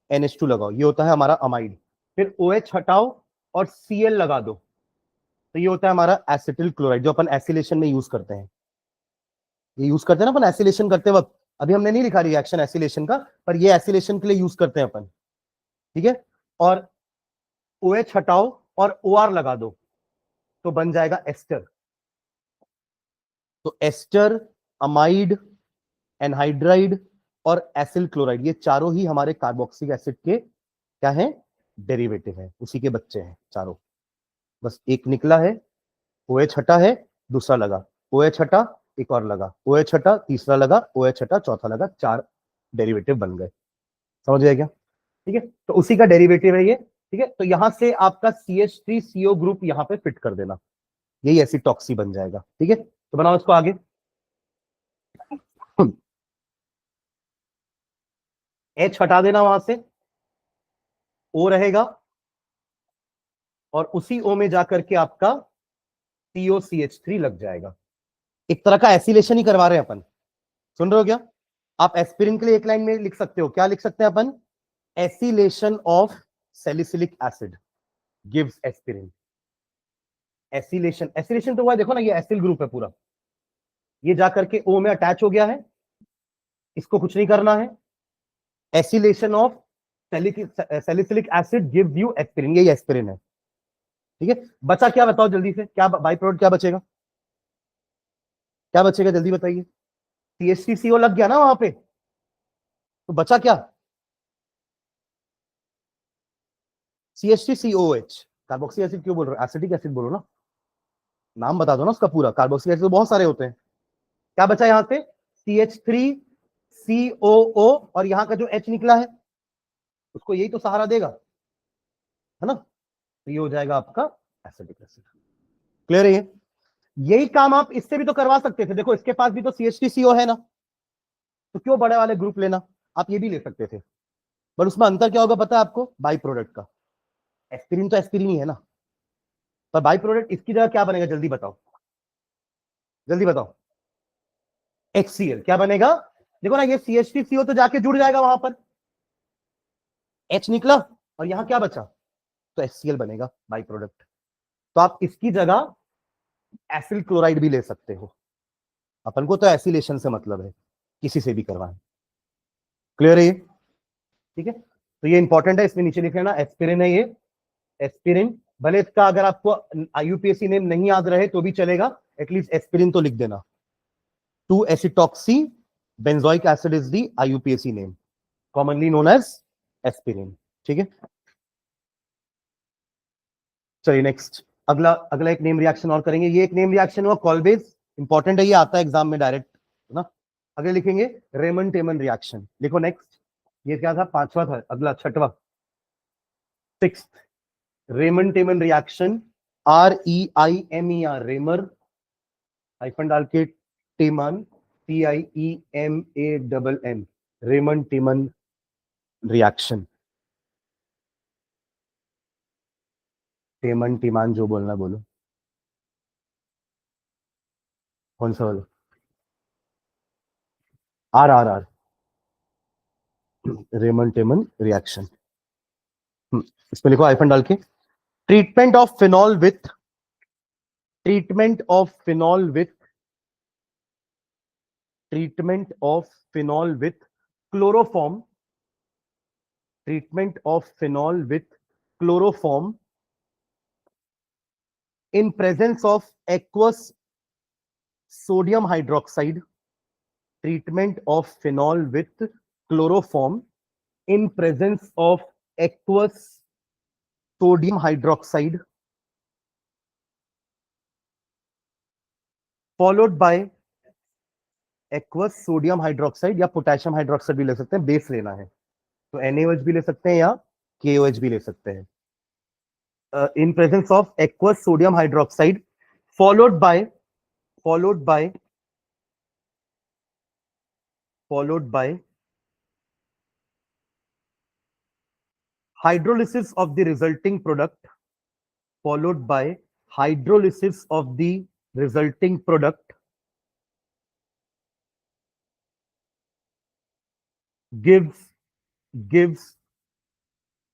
Speaker 1: NH2 लगाओ, ये होता है हमारा अमाइड। फिर OH हटाओ और Cl लगा दो, तो ये होता है हमारा एसिटिल क्लोराइड, जो अपन एसिलेशन में यूज करते हैं। ये यूज करते हैं ना अपन एसिलेशन करते वक्त, अभी हमने नहीं लिखा रिएक्शन एसिलेशन का, पर ये एसिलेशन के लिए यूज करते हैं अपन। ठीक है, और OH हटाओ और OR लगा दो, तो बन जाएगा एस्टर। तो एस्टर, अमाइड, एनहाइड्राइड और एसिल क्लोराइड, ये चारों ही हमारे कार्बोक्सिलिक एसिड के क्या है? डेरिवेटिव है, उसी के बच्चे हैं चारों। बस एक निकला है, OH हटा है, दूसरा लगा, OH हटा, एक और लगा, OH हटा, तीसरा लगा, OH हटा, चौथा लगा, 4 डेरिवेटिव बन गए। समझ गया क्या? ठीक है, तो उसी का डेरिवेटिव है ये। ठीक है, तो यहां से आपका CH3CO ग्रुप यहां पे फिट कर देना, यही एसिटॉक्सी बन जाएगा। ठीक है, तो बनाओ इसको आगे। H हटा देना वहां से, O रहेगा, और उसी O में जाकर के आपका COCH3 लग जाएगा। एक तरह का एसिलेशन ही करवा रहे हैं अपन, सुन रहे हो क्या? आप एस्पिरिन के लिए एक लाइन में लिख सकते हो, क्या लिख सकते हैं अपन? Acylation of salicylic acid gives aspirin. Acylation, acylation तो हुआ, देखो ना ये एसिल ग्रुप है पूरा, ये जाकर के O में अटैच हो गया है, इसको कुछ नहीं करना है। Acylation of salicylic acid gives you aspirin, यही एस्पिरिन है। ठीक है, बचा क्या बताओ जल्दी से, क्या बाई प्रोडक्ट क्या बचेगा? क्या बचेगा जल्दी बताइए। CH3CO लग गया ना वहां पे, तो बचा क्या? CH3COH, कार्बोक्सी एसिड क्यों बोल रहे हो? एसिटिक एसिड बोलो ना, नाम बता दो ना उसका पूरा। कार्बोक्सी एसिड तो बहुत सारे होते हैं। क्या बचा यहां से? CH3COO, और यहां का जो H निकला है उसको यही तो सहारा देगा, है ना? तो ये हो जाएगा आपका एसिटिक एसिड। क्लियर है ये? यही काम आप इससे भी तो करवा सकते थे, देखो इसके पास भी तो CH3CO है ना, तो क्यों बड़े वाले ग्रुप लेना, आप ये भी ले सकते थे। पर उसमें अंतर क्या होगा पता है आपको? बाई प्रोडक्ट का। एस्पिरिन तो एस्पिरिन ही है ना, पर बाई प्रोडक्ट इसकी जगह क्या बनेगा जल्दी बताओ, जल्दी बताओ। HCl क्या बनेगा? देखो ना, ये CH3CO तो जाके जुड़ जाएगा वहां पर, H निकला और यहां क्या बचा, तो HCl बनेगा बाई प्रोडक्ट। तो आप इसकी जगह एसिल क्लोराइड भी ले सकते हो, अपन को तो एसिलेशन से मतलब है, किसी से भी करवाएं। क्लियर है ये? ठीक है, तो ये इंपॉर्टेंट है, इसमें नीचे लिख लेना एस्पिरिन है ये, एस्पिरिन। भले इसका अगर आपको IUPAC नेम नहीं याद रहे तो भी चलेगा, एटलीस्ट एस्पिरिन तो लिख देना। Two acetoxy benzoic acid is the IUPAC name, commonly known as aspirin. ठीक है, चलिए नेक्स्ट, अगला अगला एक नेम रिएक्शन और करेंगे। ये एक नेम रिएक्शन हुआ कॉल्बेज, इंपॉर्टेंट है, ये आता है एग्जाम में डायरेक्ट, है ना? अगले लिखेंगे रेमन टेमन रिएक्शन। लिखो नेक्स्ट, ये क्या था? पांचवा था, अगला छठवा, sixth, Reimer Tiemann reaction, REIMER, Reimer hyphen डाल के Tiemann, TIEMANN, Reimer Tiemann reaction. Tiemann Tiemann जो बोलना बोलो, कौन सा बोलो? RRR, Reimer Tiemann reaction. इसमें लिखो हाइफन डाल के, treatment of phenol with, treatment of phenol with, treatment of phenol with chloroform, treatment of phenol with chloroform in presence of aqueous sodium hydroxide, treatment of phenol with chloroform in presence of aqueous sodium hydroxide followed by aqueous sodium hydroxide, या potassium hydroxide भी ले सकते हैं, base लेना है तो NaOH भी ले सकते हैं या KOH भी ले सकते हैं। In presence of aqueous sodium hydroxide followed by hydrolysis of the resulting product, followed by hydrolysis of the resulting product gives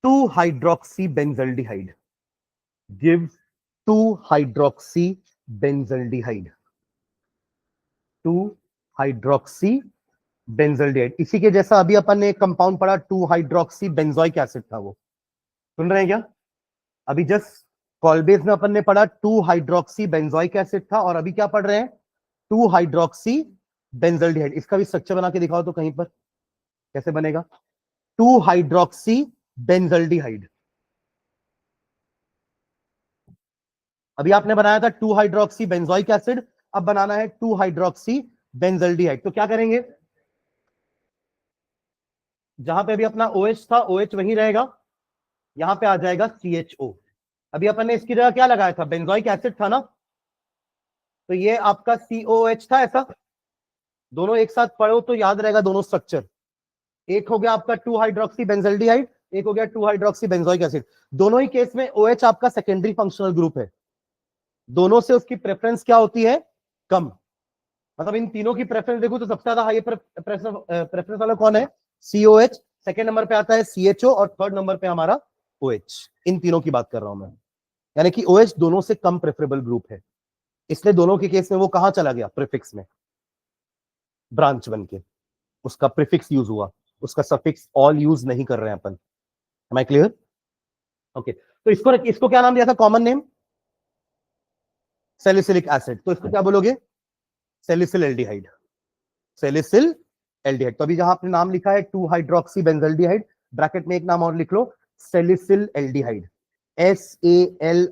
Speaker 1: 2-hydroxybenzaldehyde, gives 2-hydroxybenzaldehyde, 2-hydroxybenzaldehyde। इसी के जैसा अभी अपन ने एक कंपाउंड पढ़ा 2-hydroxybenzoic एसिड था, वो सुन रहे हैं क्या? अभी जस्ट कॉल्बेज में अपन ने पढ़ा 2-hydroxybenzoic एसिड था, और अभी क्या पढ़ रहे हैं? 2-hydroxybenzaldehyde। इसका भी स्ट्रक्चर बना के दिखाओ तो कहीं पर, कैसे बनेगा? 2-hydroxybenzaldehyde। अभी आपने बनाया था 2-hydroxybenzoic एसिड, अब बनाना है 2-hydroxybenzaldehyde। तो क्या करेंगे? जहां पे अभी अपना OH था, OH वहीं रहेगा, यहां पे आ जाएगा CHO। अभी अपन ने इसकी जगह क्या लगाया था? बेंजोइक एसिड था ना, तो ये आपका COH था ऐसा। दोनों एक साथ पढ़ो तो याद रहेगा दोनों स्ट्रक्चर। एक हो गया आपका 2-hydroxybenzaldehyde, एक हो गया 2 हाइड्रोक्सी बेंजोइक एसिड। दोनों ही केस में OH आपका सेकेंडरी फंक्शनल ग्रुप है, दोनों से उसकी प्रेफरेंस क्या होती है, कम। मतलब इन तीनों की प्रेफरेंस देखो तो सबसे ज्यादा हाई प्रेफरेंस वाला कौन है, COH, सेकंड नंबर पे आता है CHO और थर्ड नंबर पे हमारा OH। इन तीनों की बात कर रहा हूं मैं, यानी कि OH दोनों से कम प्रेफरेबल ग्रुप है, इसलिए दोनों के केस में वो कहां चला गया, प्रीफिक्स में, ब्रांच बन के उसका प्रीफिक्स यूज हुआ, उसका सफिक्स ऑल यूज नहीं कर रहे हैं अपन। Am I clear? ओके, तो इसको क्या नाम दिया था, कॉमन नेम सैलिसिलिक एसिड, तो इसको क्या बोलोगे, सैलिसिल एल्डिहाइड, सैलिसिल एल्डिहाइड। तो अभी जहां आपने नाम लिखा है 2 हाइड्रोक्सी बेंजल्डिहाइड, ब्रैकेट में एक नाम और लिख लो, salicyl aldehyde, SALICYL,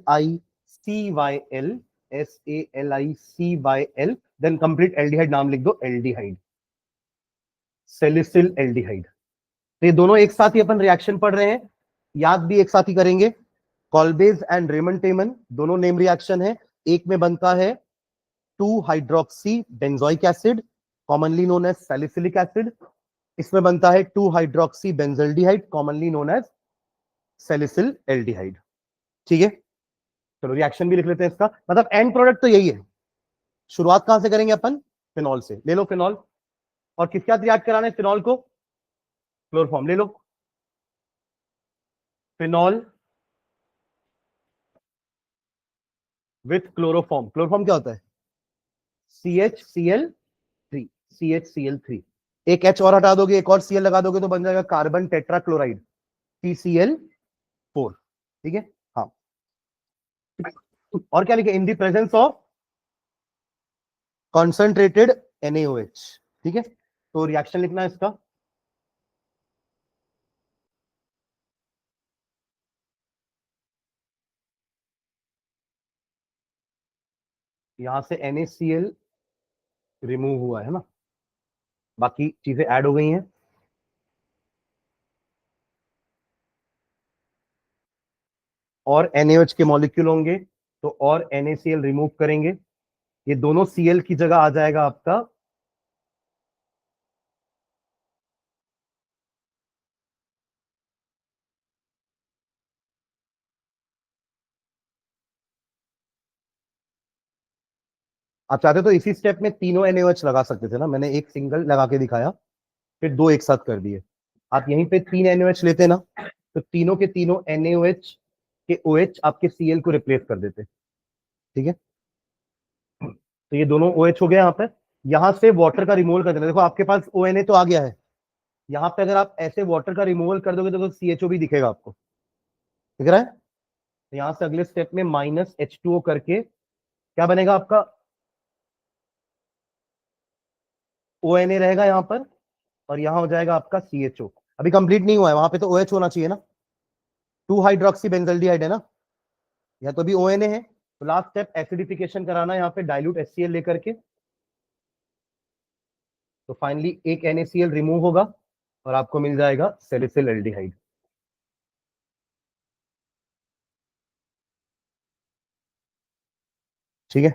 Speaker 1: SALICYL, then complete aldehyde नाम लिख दो, एल्डिहाइड, सैलिसिल एल्डिहाइड। तो ये दोनों एक साथ ही अपन रिएक्शन पढ़ रहे हैं, याद भी एक साथ ही करेंगे। कॉल्बेज एंड रेमंड टेमन दोनों नेम रिएक्शन है, एक में बनता है 2 hydroxy benzoic acid commonly known as salicylic acid, इसमें बनता है 2 hydroxy benzaldehyde commonly known as salicylaldehyde. ठीक है, चलो रिएक्शन भी लिख लेते हैं इसका, मतलब एंड प्रोडक्ट तो यही है। शुरुआत कहां से करेंगे अपन, फिनॉल से, ले लो फिनॉल, और किसके साथ रिएक्ट कराना है फिनॉल को, क्लोरोफॉर्म ले लो, फिनॉल विथ क्लोरोफॉर्म, क्लोरोफॉर्म क्या होता है, CHCl3, CHCl3, एक H और हटा दोगे, एक और Cl लगा दोगे तो बन जाएगा कार्बन टेट्राक्लोराइड, TCl4। ठीक है, हाँ, और क्या लिखे, in the presence of concentrated NaOH। ठीक है, तो रिएक्शन लिखना है इसका, यहां से NaCl रिमूव हुआ है ना, बाकी चीजें ऐड हो गई हैं, और NaOH के मॉलिक्यूल होंगे, तो और NaCl रिमूव करेंगे, ये दोनों Cl की जगह आ जाएगा आपका आप चाहते तो इसी स्टेप में तीनों NaOH लगा सकते थे ना, मैंने एक सिंगल लगा के दिखाया, फिर दो एक साथ कर दिए। आप यहीं पे 3 NaOH लेते ना, तो तीनों के तीनों NaOH के OH आपके Cl को रिप्लेस कर देते। ठीक है, तो ये दोनों OH हो गया यहाँ पे, यहां से वाटर का रिमूवल कर देना, देखो आपके पास ONA तो आ गया है, यहाँ पे अगर आप ऐसे वाटर का रिमूवल कर दोगे तो CHO भी दिखेगा आपको, दिख रहा है, तो यहां से अगले स्टेप में -H2O करके क्या बनेगा आपका, ONA रहेगा यहाँ पर, और यहां हो जाएगा आपका CHO। अभी कंप्लीट नहीं हुआ है, वहां पे तो OH होना चाहिए ना, 2 हाइड्रोक्सी बेंजल्डिहाइड है ना, या तो भी ONA है, तो लास्ट स्टेप एसिडिफिकेशन कराना है यहाँ पे डाइल्यूट HCl लेकर के, तो फाइनली एक NaCl रिमूव होगा और आपको मिल जाएगा सैलिसिल एल्डिहाइड। ठीक है,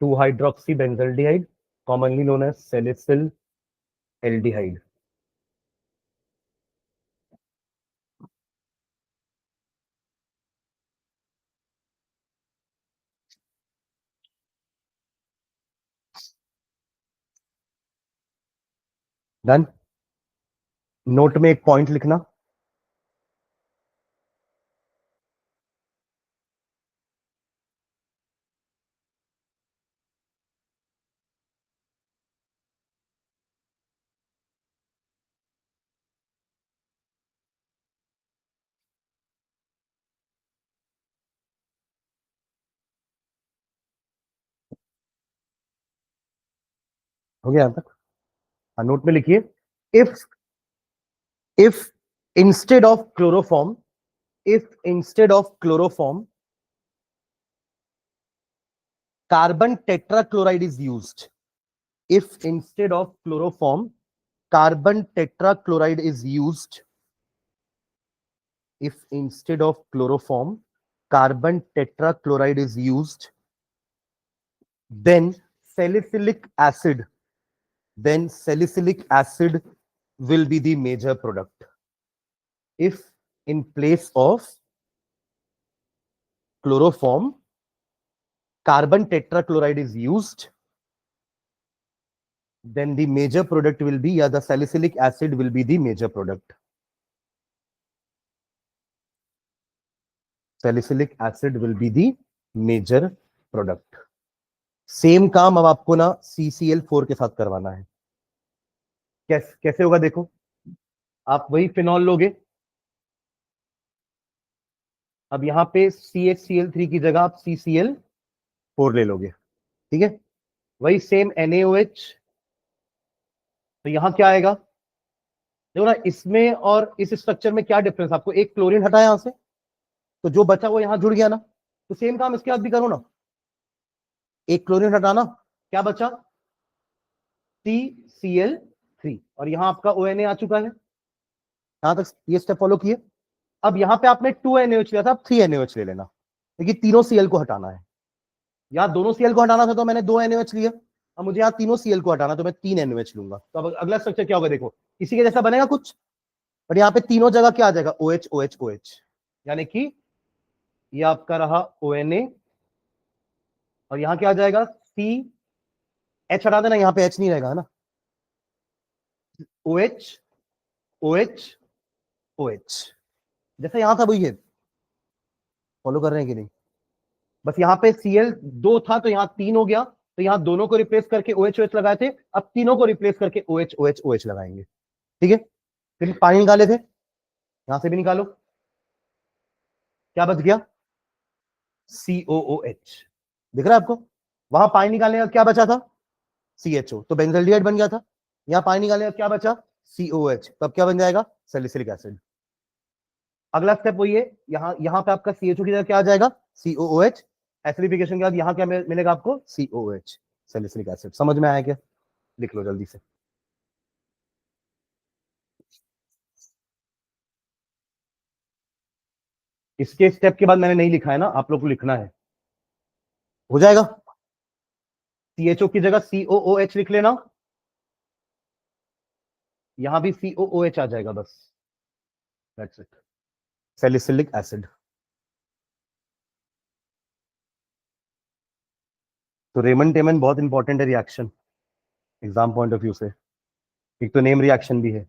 Speaker 1: 2 hydroxy benzaldehyde commonly known as salicylaldehyde. Done, note में एक पॉइंट लिखना, हो गया यहां तक, हाँ, नोट में लिखिए, if if instead of chloroform, if instead of chloroform carbon tetrachloride is used, if instead of chloroform carbon tetrachloride is used, if instead of chloroform carbon tetrachloride is used, then salicylic acid will be the major product. If in place of chloroform carbon tetrachloride is used, then the major product will be, the salicylic acid will be the major product. Salicylic acid will be the major product. Same काम अब आपको ना CCl4 के साथ करवाना है. कैसे होगा देखो, आप वही फिनॉल लोगे, अब यहां पे CHCl3 की जगह आप CCl4 ले लोगे, ठीक है. वही सेम NaOH, तो यहां क्या आएगा देखो ना, इसमें और इस स्ट्रक्चर में क्या डिफरेंस, आपको एक क्लोरीन हटाया यहां से, तो जो बचा वो यहां जुड़ गया ना, तो सेम काम इसके बाद भी करो ना, एक क्लोरीन हटाना, क्या बचा CCl3, और यहां आपका ONA आ चुका है. यहां तक ये स्टेप फॉलो किए. अब यहां पे आपने 2NaOH लिया था, अब 3NaOH ले लेना, क्योंकि तीनों Cl को हटाना है. यहां दोनों Cl को हटाना था तो मैंने 2NaOH लिया, अब मुझे यहाँ तीनों Cl को हटाना तो मैं 3NaOH लूंगा. तो अब अगला स्ट्रक्चर क्या होगा देखो, इसी के जैसा बनेगा कुछ, बट यहाँ पे तीनों जगह क्या आ जाएगा, OH OH OH, यानी कि ये आपका रहा ONA, और यहां क्या आ जाएगा H हटा देना, यहाँ पे H नहीं रहेगा, है ना, OH OH OH, जैसा यहां था वही है. फॉलो कर रहे हैं कि नहीं, बस यहाँ पे Cl2 था तो यहाँ 3 हो गया, तो यहाँ दोनों को रिप्लेस करके OH OH लगाए थे, अब तीनों को रिप्लेस करके OH OH OH लगाएंगे, ठीक है. फिर पानी निकाले थे, यहां से भी निकालो, क्या बच गया COOH, दिख रहा है आपको. वहां पानी निकालने का क्या बचा था CHO, तो बेंजल्डिहाइड बन गया था. यहां पानी निकालने का क्या बचा COH, तो अब क्या बन जाएगा सैलिसिलिक एसिड. अगला स्टेप वही है, यहां पे आपका CHO की जगह क्या आ जाएगा COOH, एसिडिफिकेशन के बाद यहां क्या मिलेगा आपको COH, सैलिसिलिक एसिड. समझ में आया क्या, लिख लो जल्दी से. इसके स्टेप के बाद मैंने नहीं लिखा है ना, आप लोग को लिखना है, हो जाएगा. CHO की जगह COOH लिख लेना, यहां भी COOH आ जाएगा, बस दैट्स इट, सैलिसिलिक एसिड. तो रेमन टेमन बहुत इंपॉर्टेंट है reaction exam point of view से, एक तो नेम रिएक्शन भी है.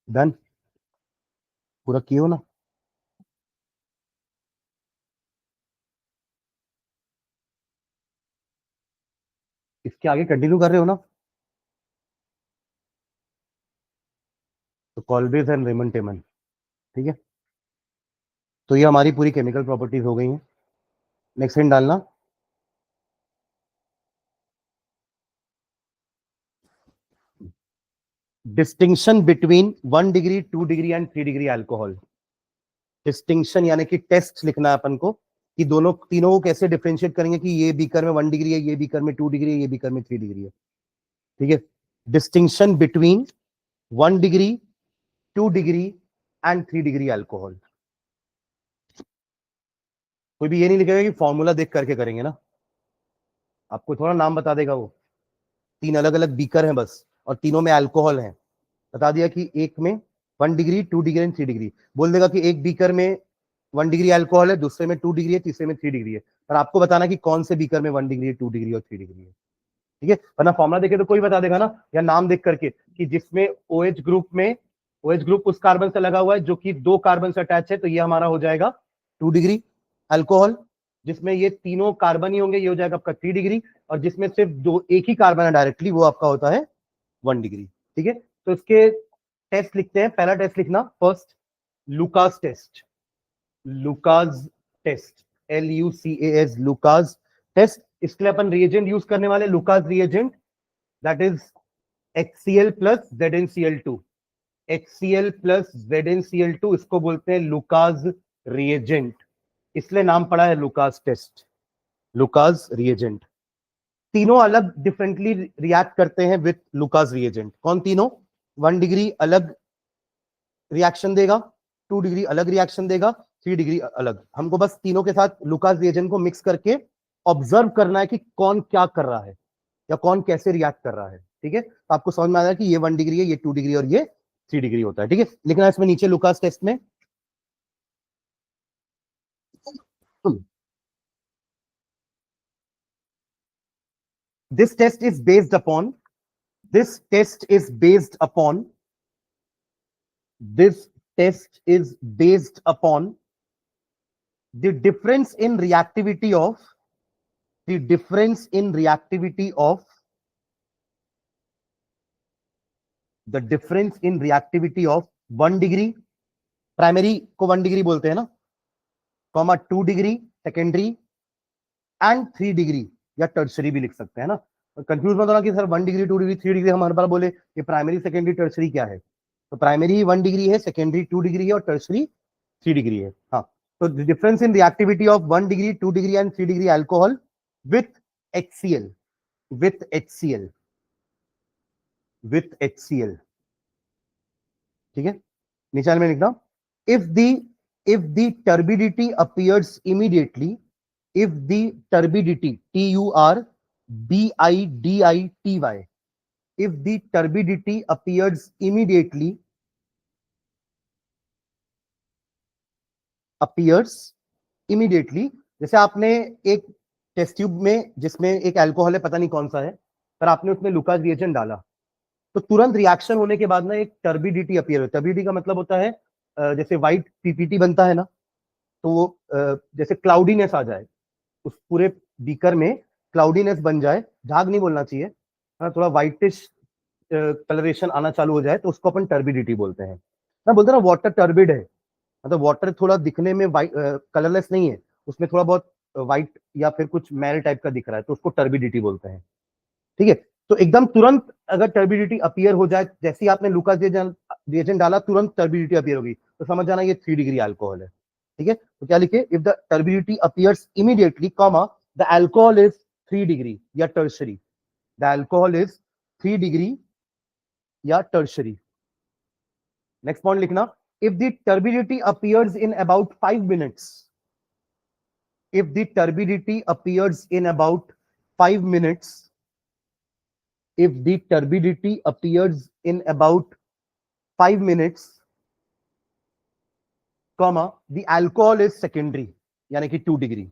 Speaker 1: डन, पूरा किए हो ना. इसके आगे कंटिन्यू कर रहे हो ना, तो कॉल्ब्रिज एंड रेमन टेमन, ठीक है. तो ये हमारी पूरी केमिकल प्रॉपर्टीज हो गई हैं. नेक्स्ट हिंट डालना, distinction between 1 degree 2 degree and 3 degree alcohol. Distinction यानी कि टेस्ट लिखना है अपन को, कि दोनों तीनों को कैसे डिफरेंशिएट करेंगे, कि ये बीकर में 1 डिग्री है, ये बीकर में 2 डिग्री है, ये बीकर में 3 डिग्री है, ठीक है. Distinction between 1 degree 2 degree and 3 degree alcohol. कोई भी ये नहीं लिखेगा कि फॉर्मूला देख करके करेंगे ना, आपको थोड़ा नाम बता देगा वो. 3 अलग अलग बीकर हैं बस, और तीनों में अल्कोहल है, बता दिया कि एक में 1 डिग्री 2 डिग्री एंड 3 डिग्री, बोल देगा कि एक बीकर में 1 डिग्री अल्कोहल है, दूसरे में 2 डिग्री है, तीसरे में 3 डिग्री है, पर आपको बताना कि कौन से बीकर में 1 डिग्री 2 डिग्री और 3 डिग्री है, ठीक है. वरना फॉर्मुला देखे तो कोई बता देगा ना, या नाम देख करके, कि जिसमें OH ग्रुप में, OH ग्रुप उस कार्बन से लगा हुआ है जो कि 2 कार्बन से अटैच है, तो ये हमारा हो जाएगा 2 डिग्री अल्कोहल. जिसमें ये तीनों कार्बन ही होंगे, ये हो जाएगा आपका 3 डिग्री, और जिसमें सिर्फ दो एक ही कार्बन है डायरेक्टली, वो आपका होता है 1 डिग्री। ठीक है, तो इसके टेस्ट लिखते हैं। पहला टेस्ट लिखना, first Lucas test, Lucas test, LUCAS, Lucas test. इसके लिए अपन रिएजेंट यूज करने वाले Lucas reagent, that is HCl plus ZnCl2, HCl plus ZnCl2, इसको बोलते हैं लुकास रिएजेंट, इसलिए नाम पड़ा है लुकास टेस्ट, लुकास रिएजेंट। तीनों अलग डिफरेंटली रिएक्ट करते हैं विथ लुकास रिएजेंट। कौन तीनों? 1 डिग्री अलग रिएक्शन देगा, 2 डिग्री अलग रिएक्शन देगा, 3 डिग्री अलग। हमको बस तीनों के साथ लुकास रिएजेंट को मिक्स करके ऑब्जर्व करना है कि कौन क्या कर रहा है या कौन कैसे रिएक्ट कर रहा है। ठीक है, तो आपको समझ में आ रहा है कि ये 1 डिग्री है, ये 2 डिग्री और ये 3 डिग्री होता है। ठीक है, लिखना है इसमें नीचे लुकास टेस्ट में। This test is based upon, this test is based upon, this test is based upon the difference in reactivity of, the difference in reactivity of, the difference in reactivity of 1 degree, primary को 1 degree बोलते हैं ना, comma 2 degree secondary, and 3 degree या tertiary भी लिख सकते हैं ना। कंफ्यूज मत होना कि सर 1 डिग्री 2 डिग्री 3 डिग्री हम हर बार बोले, ये प्राइमरी सेकेंडरी टर्शरी क्या है? तो प्राइमरी 1 डिग्री है, सेकेंडरी 2 डिग्री है और टर्शरी 3 डिग्री है। हाँ, तो difference in reactivity of 1 degree 2 degree and 3 degree alcohol with HCl, with HCl, with HCl। ठीक है, नीचे में लिखना, if the turbidity appears immediately, if the turbidity, TURBIDITY, if the turbidity appears immediately, जैसे आपने एक टेस्ट ट्यूब में जिसमें एक अल्कोहल है, पता नहीं कौन सा है, पर आपने उसमें लुकास रिएजेंट डाला, तो तुरंत रिएक्शन होने के बाद ना एक टर्बिडिटी अपीयर होता है। टर्बिडिटी का मतलब होता है जैसे व्हाइट PPT बनता है ना, तो वो जैसे क्लाउडीनेस आ जाए, उस पूरे बीकर में क्लाउडीनेस बन जाए, झाग नहीं बोलना चाहिए, थोड़ा व्हाइटिश कलरेशन आना चालू हो जाए, तो उसको अपन टर्बिडिटी बोलते हैं। मैं बोलते ना वाटर टर्बिड है, मतलब वाटर थोड़ा दिखने में कलरलेस नहीं है, उसमें थोड़ा बहुत व्हाइट या फिर कुछ मैल टाइप का दिख रहा है, तो उसको टर्बिडिटी बोलते हैं। ठीक है, तो एकदम तुरंत अगर टर्बिडिटी अपीयर हो जाए, जैसे ही आपने लुकास रिएजेंट डाला तुरंत टर्बिडिटी अपीयर होगी, तो समझ जाना ये 3 डिग्री अल्कोहल है। ठीक है, तो क्या लिखे, if the turbidity appears immediately, comma the alcohol is 3 degree या tertiary, the alcohol is 3 degree या टर्शरी। नेक्स्ट पॉइंट लिखना, if the turbidity appears in about 5 minutes, if the turbidity appears in about 5 minutes, if the turbidity appears in about 5 minutes, comma the alcohol is secondary यानी कि 2 degree,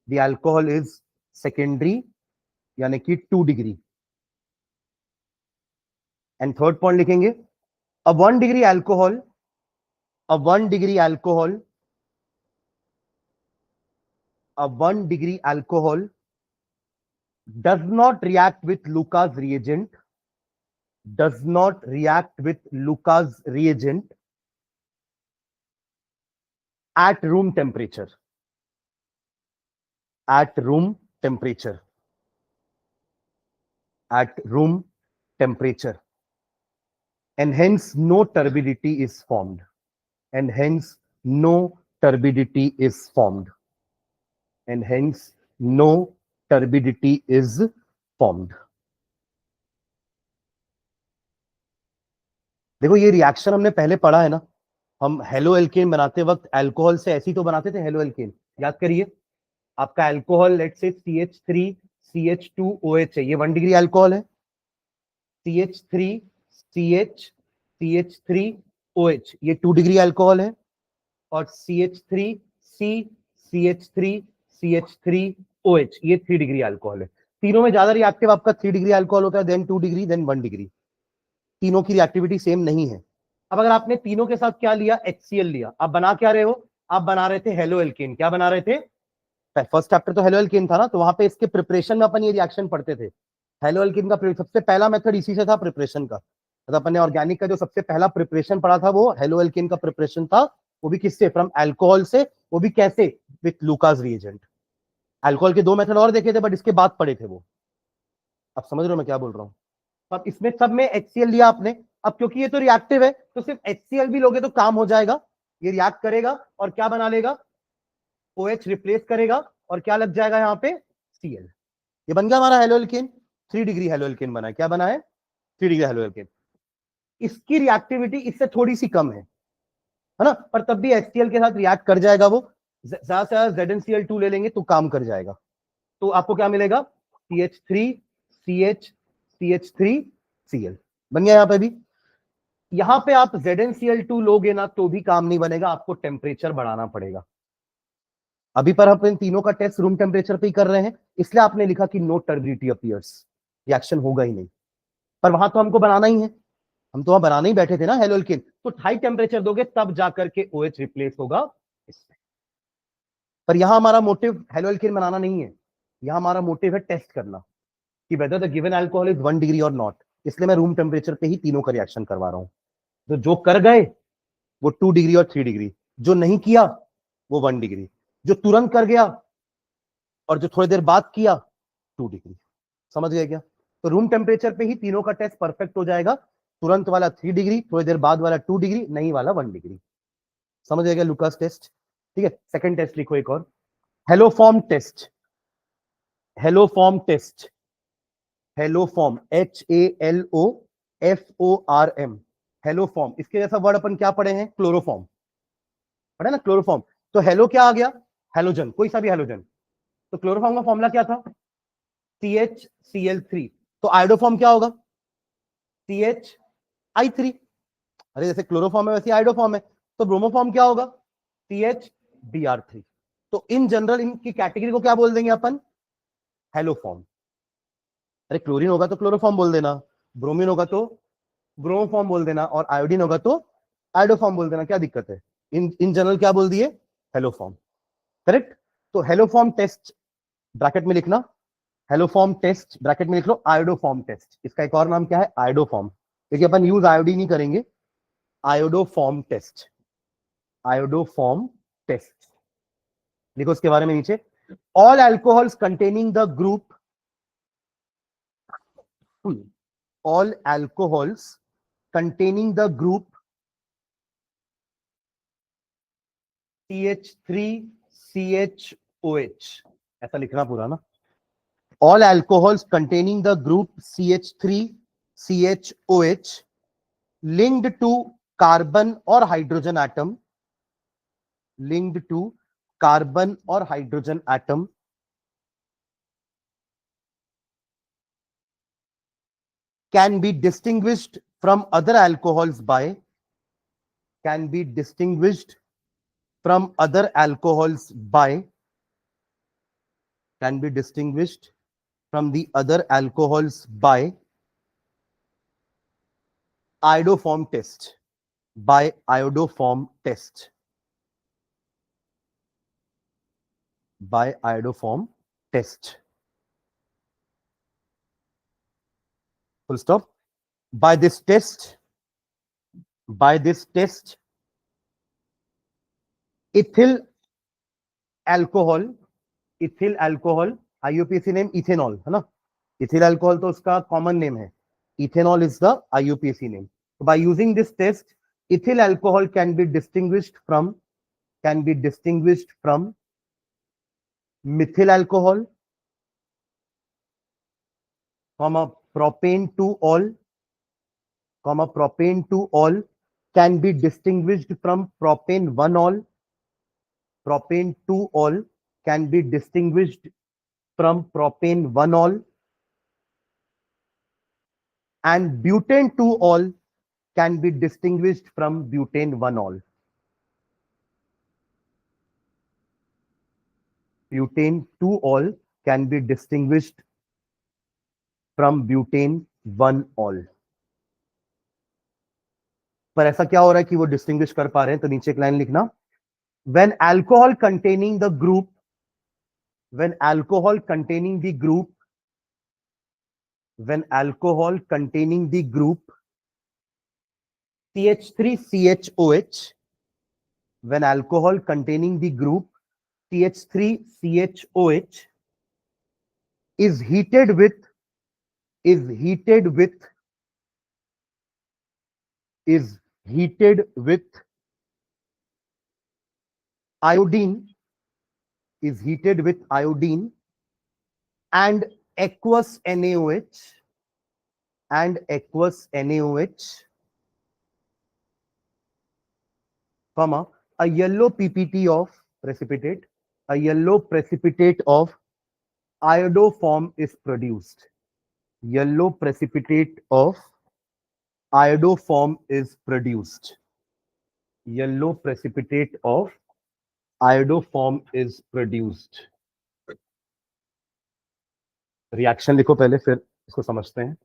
Speaker 1: the alcohol is secondary यानी कि 2 degree. And third point लिखेंगे, a 1 degree alcohol, a 1 degree alcohol, a 1 degree alcohol does not react with Lucas reagent, does not react with Lucas reagent at room temperature, at room temperature, at room temperature, and hence no turbidity is formed, and hence no turbidity is formed, and hence no turbidity is formed. देखो ये reaction हमने पहले पढ़ा है ना, हम halo alkane बनाते वक्त अल्कोहल से ऐसी तो बनाते थे हेलो एल्केन, याद करिए। आपका अल्कोहल लेट्स से CH3CH2OH है, ये 1 डिग्री अल्कोहल है, CH3CH CH3OH ये 2 डिग्री अल्कोहल है, और CH3CH3CH3OH ये 3 डिग्री अल्कोहल है। तीनों में ज्यादा रिएक्टिव आपका 3 डिग्री अल्कोहल होता है, देन 2 डिग्री, देन 1 डिग्री। तीनों की रिएक्टिविटी सेम नहीं है। अब अगर आपने तीनों के साथ क्या लिया, HCl लिया, आप बना क्या रहे हो, आप बना रहे थे हेलो एल्केन। क्या बना रहे थे, फर्स्ट चैप्टर तो हेलोएल्केन था ना, तो वहां पे इसके प्रिपरेशन में अपन ये रिएक्शन पढ़ते थे। हेलोएल्केन का सबसे पहला मेथड इसी से था प्रिपरेशन का। तो अपन ने ऑर्गेनिक का जो सबसे पहला प्रिपरेशन पढ़ा था वो हेलोएल्केन का प्रिपरेशन था। वो भी किससे? फ्रॉम अल्कोहल से। वो भी कैसे? With Lucas reagent. अल्कोहल के 2 मेथड और देखे थे, बट इसके बाद पढ़े थे वो। आप समझ रहे हो मैं क्या बोल रहा हूँ? तो अब इसमें सब में HCl लिया आपने। अब क्योंकि ये तो रिएक्टिव है, तो सिर्फ HCl भी लोगे तो काम हो जाएगा। ये रिएक्ट करेगा और क्या बना लेगा? OH रिप्लेस करेगा और क्या लग जाएगा यहाँ पे? Cl। ये बन गया हमारा हेलोएल्केन। 3 डिग्री हेलोएल्केन बना है। क्या बना है? 3 डिग्री हेलोएल्केन। इसकी रिएक्टिविटी इससे थोड़ी सी कम है ना, पर तब भी HCl के साथ रिएक्ट कर जाएगा वो। ज्यादा से ज्यादा ZnCl2 ले लेंगे तो काम कर जाएगा। तो आपको क्या मिलेगा? CH3 CH CH3 Cl बन गया। यहां पे भी, यहां पे आप ZnCl2 लोगे ना तो भी काम नहीं बनेगा, आपको टेम्परेचर बढ़ाना पड़ेगा। अभी पर हम इन तीनों का टेस्ट रूम टेम्परेचर पे ही कर रहे हैं, इसलिए आपने लिखा कि नो टर्बिडिटी अपीयर्स, रिएक्शन होगा ही नहीं। पर वहां तो हमको बनाना ही है, हम तो वहां बनाने ही बैठे थे ना हेलोएल्केन। तो हाई टेम्परेचर दोगे तब जाकर के OH रिप्लेस होगा इसमें। पर यहां हमारा मोटिव हेलोएल्केन बनाना नहीं है, यहां हमारा मोटिव है टेस्ट करना कि whether the given alcohol is 1 degree और नॉट। इसलिए मैं रूम टेम्परेचर पे ही तीनों का रिएक्शन करवा रहा हूं। तो जो कर गए वो 2 डिग्री और 3 डिग्री, जो नहीं किया वो 1 डिग्री, जो तुरंत कर गया और जो थोड़ी देर बाद किया 2 डिग्री। समझ गए क्या? तो रूम टेम्परेचर पे ही तीनों का टेस्ट परफेक्ट हो जाएगा। तुरंत वाला 3 डिग्री, थोड़ी देर बाद वाला 2 डिग्री, नहीं वाला 1 डिग्री। समझ गए क्या? Lucas test. ठीक है, सेकंड टेस्ट लिखो एक और, haloform test. Haloform test, haloform HALOFORM, haloform. इसके जैसा वर्ड अपन क्या पढ़े हैं? क्लोरोफॉर्म पढ़े ना, क्लोरोफॉर्म। तो हेलो क्या आ गया? हेलोजन, कोई सा भी हेलोजन। तो क्लोरोफॉर्म का फॉर्मूला क्या था? CHCl3। तो आयोडोफॉर्म क्या होगा? CHI3। अरे जैसे क्लोरोफॉर्म है वैसे आयोडोफॉर्म है। तो ब्रोमोफॉर्म क्या होगा? CHBr3। तो इन जनरल इनकी कैटेगरी को क्या बोल देंगे अपन? हेलोफॉर्म। अरे क्लोरीन होगा तो क्लोरोफॉर्म बोल देना, ब्रोमीन होगा तो ब्रोमोफॉर्म बोल देना, और आयोडीन होगा तो आयोडोफॉर्म बोल देना, क्या दिक्कत है? इन जनरल क्या बोल दिए? हेलोफॉर्म। करेक्ट। तो हेलोफॉर्म टेस्ट ब्रैकेट में लिखना, हेलोफॉर्म टेस्ट ब्रैकेट में लिख लो, आयोडोफॉर्म टेस्ट। इसका एक और नाम क्या है? आयोडोफॉर्म। देखिए अपन यूज आयोडीन नहीं करेंगे, आयोडोफॉर्म टेस्ट। आयोडोफॉर्म टेस्ट लिखो उसके बारे में नीचे, all alcohols containing the group, all alcohols containing the group CH3CHOH, ऐसा लिखना पूरा ना, all alcohols containing the group CH3CHOH linked to carbon or hydrogen atom, linked to carbon or hydrogen atom can be distinguished from other alcohols by, can be distinguished from other alcohols by, can be distinguished from the other alcohols by iodoform test, by iodoform test, by iodoform test, full stop. By this test, by this test, ethyl alcohol, ethyl alcohol, IUPAC name ethanol है ना, ethyl alcohol तो उसका common name है, ethanol is the IUPAC name. So by using this test, ethyl alcohol can be distinguished from, can be distinguished from methyl alcohol, comma propane 2-ol, comma propane 2-ol can be distinguished from propane 1-ol, propane 2-ol can be distinguished from propane 1-ol, and butane 2-ol can be distinguished from butane 1-ol. Butane 2-ol can be distinguished from butane 1-ol. पर ऐसा क्या हो रहा है कि वो distinguish कर पा रहे हैं? तो नीचे एक लाइन लिखना, when alcohol containing the group when alcohol containing the group when alcohol containing the group CH3CHOH, when alcohol containing the group CH3CHOH is heated with is heated with is heated with iodine is heated with iodine and aqueous NaOH comma a yellow PPT of precipitate a yellow precipitate of iodoform is produced. Yellow precipitate of iodoform is produced. Yellow precipitate of iodoform is produced. Reaction लिखो पहले, फिर इसको समझते हैं.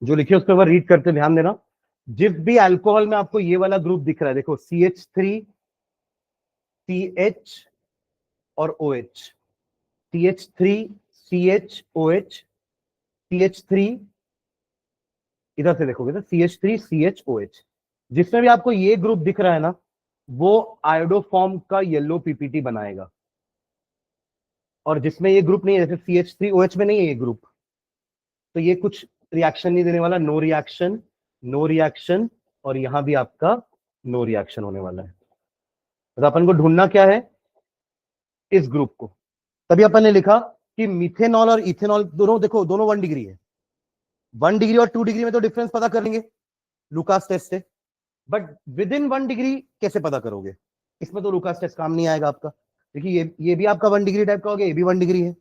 Speaker 1: जो लिखे उस पर रीड करते ध्यान देना. जिस भी अल्कोहल में आपको ये वाला ग्रुप दिख रहा है, देखो CH3 CH और OH, CH3 CHOH, CH3, इधर से देखोगे तो CH3 CHOH, जिसमें भी आपको ये ग्रुप दिख रहा है ना, वो आयोडोफॉर्म का येलो पीपीटी बनाएगा. और जिसमें ये ग्रुप नहीं है, जैसे CH3OH में नहीं है ये ग्रुप, तो ये कुछ रिएक्शन नहीं देने वाला. नो रिएक्शन, नो रिएक्शन, और यहां भी आपका नो रिएक्शन होने वाला है. तो अपन को ढूंढना क्या है, इस ग्रुप को. तभी अपन ने लिखा कि मिथेनॉल और इथेनॉल दोनों, देखो दोनों 1 डिग्री है. 1 डिग्री और 2 डिग्री में तो डिफरेंस पता कर लेंगे लुकास टेस्ट से, बट विद इन 1 डिग्री कैसे पता करोगे? इसमें तो लुकास टेस्ट काम नहीं आएगा आपका. देखिए ये भी आपका 1 डिग्री टाइप का हो गया, ये भी 1 डिग्री है.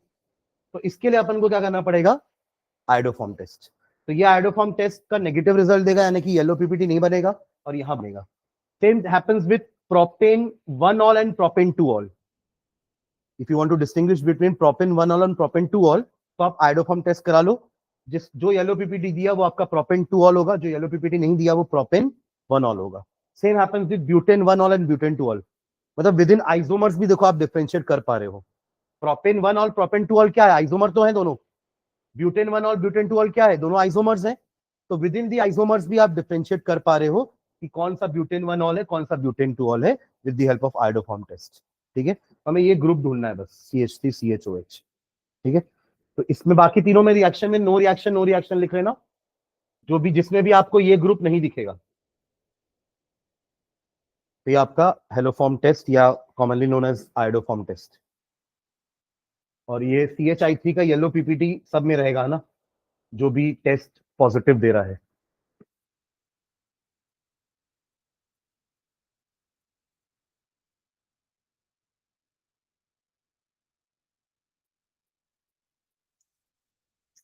Speaker 1: तो इसके लिए अपन को क्या करना पड़ेगा, आयोडोफॉर्म टेस्ट. तो ये आयोडोफॉर्म टेस्ट का नेगेटिव रिजल्ट देगा, यानी कि येलो पीपीटी नहीं बनेगा और यहां बनेगा. Same happens with propane 1 ol and propane 2 ol. If you want to distinguish between propane 1 ol and propane 2 ol, तो आप आयोडोफॉर्म टेस्ट करा लो. जो येलो पीपीटी दिया वो आपका प्रोपेन 2 ऑल होगा, जो येलो पीपीटी नहीं दिया वो प्रोपेन 1 ऑल होगा. Same happens with butane 1 ol and butane 2 all. मतलब विद इन आइसोमर्स भी देखो आप डिफरेंशिएट कर पा रहे हो. प्रोपेन 1 ऑल प्रोपेन 2 ऑल क्या है, आइसोमर तो है दोनों. ब्यूटेन 1 और ब्यूटेन 2 ऑल क्या है, दोनों आइसोमर्स हैं. तो विद इन दी आइसोमर्स भी आप डिफरेंशिएट कर पा रहे हो कि कौन सा ब्यूटेन 1 ऑल है, कौन सा ब्यूटेन 2 ऑल है, with the help of iodoform test. ठीक है, हमें ये ग्रुप ढूंढना है बस, CH3 CHOH. ठीक है, तो इसमें बाकी तीनों में रिएक्शन में नो रिएक्शन, नो रिएक्शन लिख लेना, जो भी जिसमें भी आपको ये ग्रुप नहीं दिखेगा. तो ये आपका हेलोफॉर्म टेस्ट या commonly known as iodoform test. और ये CHI3 का येलो पीपीटी सब में रहेगा ना, जो भी टेस्ट पॉजिटिव दे रहा है.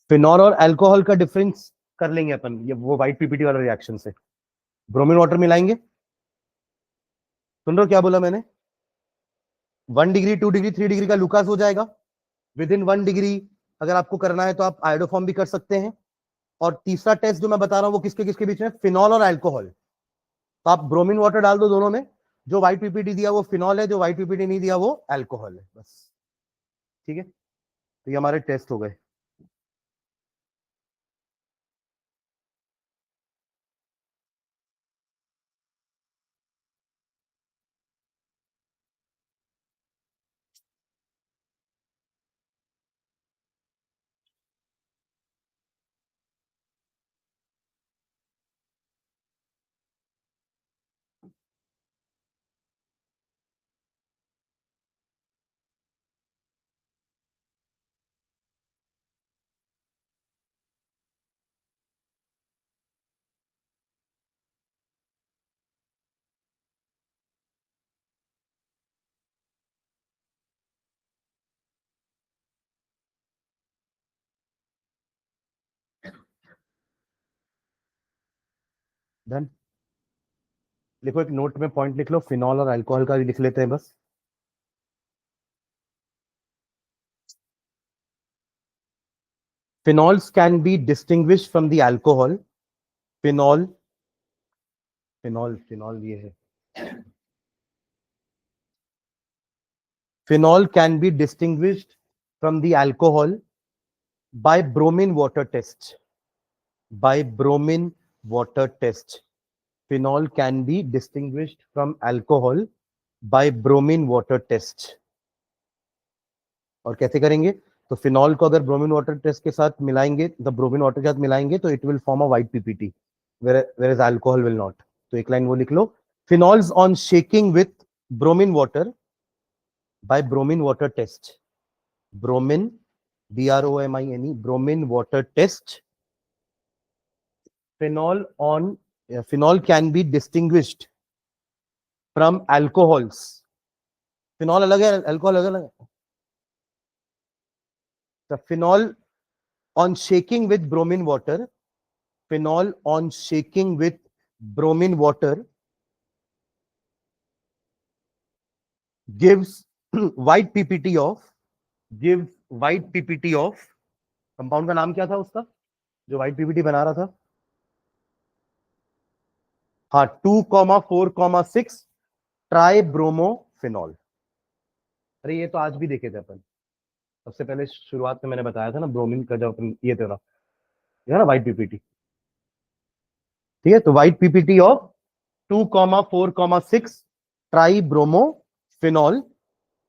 Speaker 1: फिनॉल और अल्कोहल का डिफरेंस कर लेंगे अपन, ये वो व्हाइट पीपीटी वाला रिएक्शन से। ब्रोमीन वाटर मिलाएंगे, सुन रहे हो क्या बोला मैंने? 1 डिग्री, 2 डिग्री, 3 डिग्री का लुकास हो जाएगा। विद इन 1 डिग्री अगर आपको करना है तो आप आयोडोफॉर्म भी कर सकते हैं। और तीसरा टेस्ट जो मैं बता रहा हूं वो किसके किसके बीच में, फिनॉल और अल्कोहल। तो आप ब्रोमीन वाटर डाल दो दोनों में, जो व्हाइट पीपीटी दिया वो फिनॉल है, जो व्हाइट पीपीटी नहीं दिया वो अल्कोहल है, बस। ठीक है, तो ये हमारे टेस्ट हो गए। डन। लिखो, एक नोट में पॉइंट लिख लो, फिनॉल और अल्कोहल का भी लिख लेते हैं बस। phenols can be distinguished from the alcohol. phenol phenol ये है। phenol can be distinguished from the alcohol by bromine water test. By bromine water test, phenol can be distinguished from alcohol by bromine water test. और कैसे करेंगे? तो phenol को अगर bromine water test के साथ मिलाएंगे, द ब्रोमीन वाटर के साथ मिलाएंगे, तो it will form a white PPT, whereas alcohol will not. तो एक लाइन वो लिख लो, phenols on shaking with bromine water by bromine water test. Bromine, BROMINE, bromine water test. Phenol can be distinguished from alcohols. Phenol अलग है, alcohol अलग है। The phenol on shaking with bromine water, phenol on shaking with bromine water gives white PPT of, gives white PPT of, compound का नाम क्या था उसका जो व्हाइट पीपीटी बना रहा था? हाँ, 2,4,6 ट्राई ब्रोमोफिनॉल। अरे ये तो आज भी देखे थे अपन, सबसे पहले शुरुआत में मैंने बताया था ना, ब्रोमीन का जब अपन ये था ना व्हाइट पीपीटी। ठीक है, तो white PPT of 2,4,6 try bromophenol,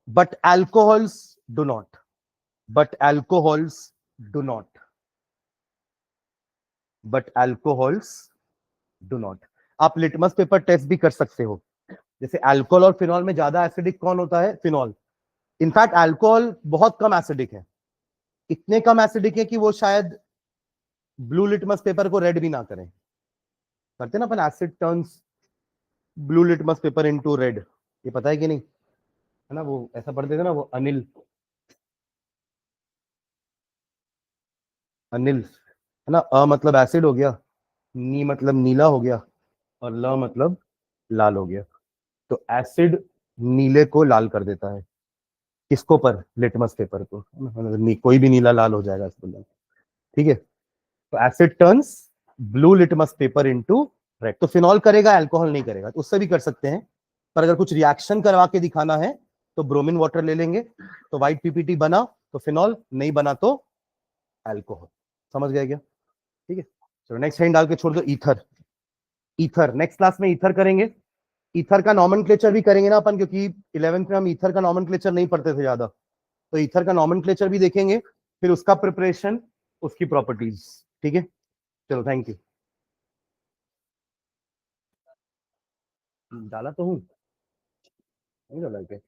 Speaker 1: but alcohols do not, but alcohols do not, but alcohols do not. आप लिटमस पेपर टेस्ट भी कर सकते हो। जैसे अल्कोहल और फिनॉल में ज्यादा एसिडिक कौन होता है? फिनॉल। इनफैक्ट अल्कोहल बहुत कम एसिडिक है, इतने कम एसिडिक है कि वो शायद ब्लू लिटमस पेपर को रेड भी ना करें। करते ना अपन, acid turns blue litmus paper into red, ये पता है कि नहीं? है ना, वो ऐसा पढ़ते थे ना, वो अनिल, अनिल, है ना। अ मतलब एसिड हो गया, नी मतलब नीला हो गया, और ल मतलब लाल हो गया। तो एसिड नीले को लाल कर देता है, किसको? पर लिटमस पेपर को, कोई भी नीला लाल हो जाएगा इसको। ठीक है, तो acid turns blue litmus paper into red. तो फिनॉल करेगा, अल्कोहल नहीं करेगा, तो उससे भी कर सकते हैं। पर अगर कुछ रिएक्शन करवा के दिखाना है तो ब्रोमीन वाटर ले लेंगे, तो व्हाइट पीपीटी बना तो फिनॉल, नहीं बना तो अल्कोहल। समझ गए क्या? ठीक है, चलो नेक्स्ट हेडिंग डाल के छोड़ दो, ईथर। ईथर नेक्स्ट क्लास में ईथर करेंगे। ईथर का नॉमेनक्लेचर भी करेंगे ना अपन, क्योंकि 11th में हम ईथर का नॉमेनक्लेचर नहीं पढ़ते थे ज्यादा, तो ईथर का नॉमेनक्लेचर भी देखेंगे, फिर उसका प्रिपरेशन, उसकी प्रॉपर्टीज। ठीक है, चलो थैंक यू। डाला तो हूँ, नहीं डाला क्या?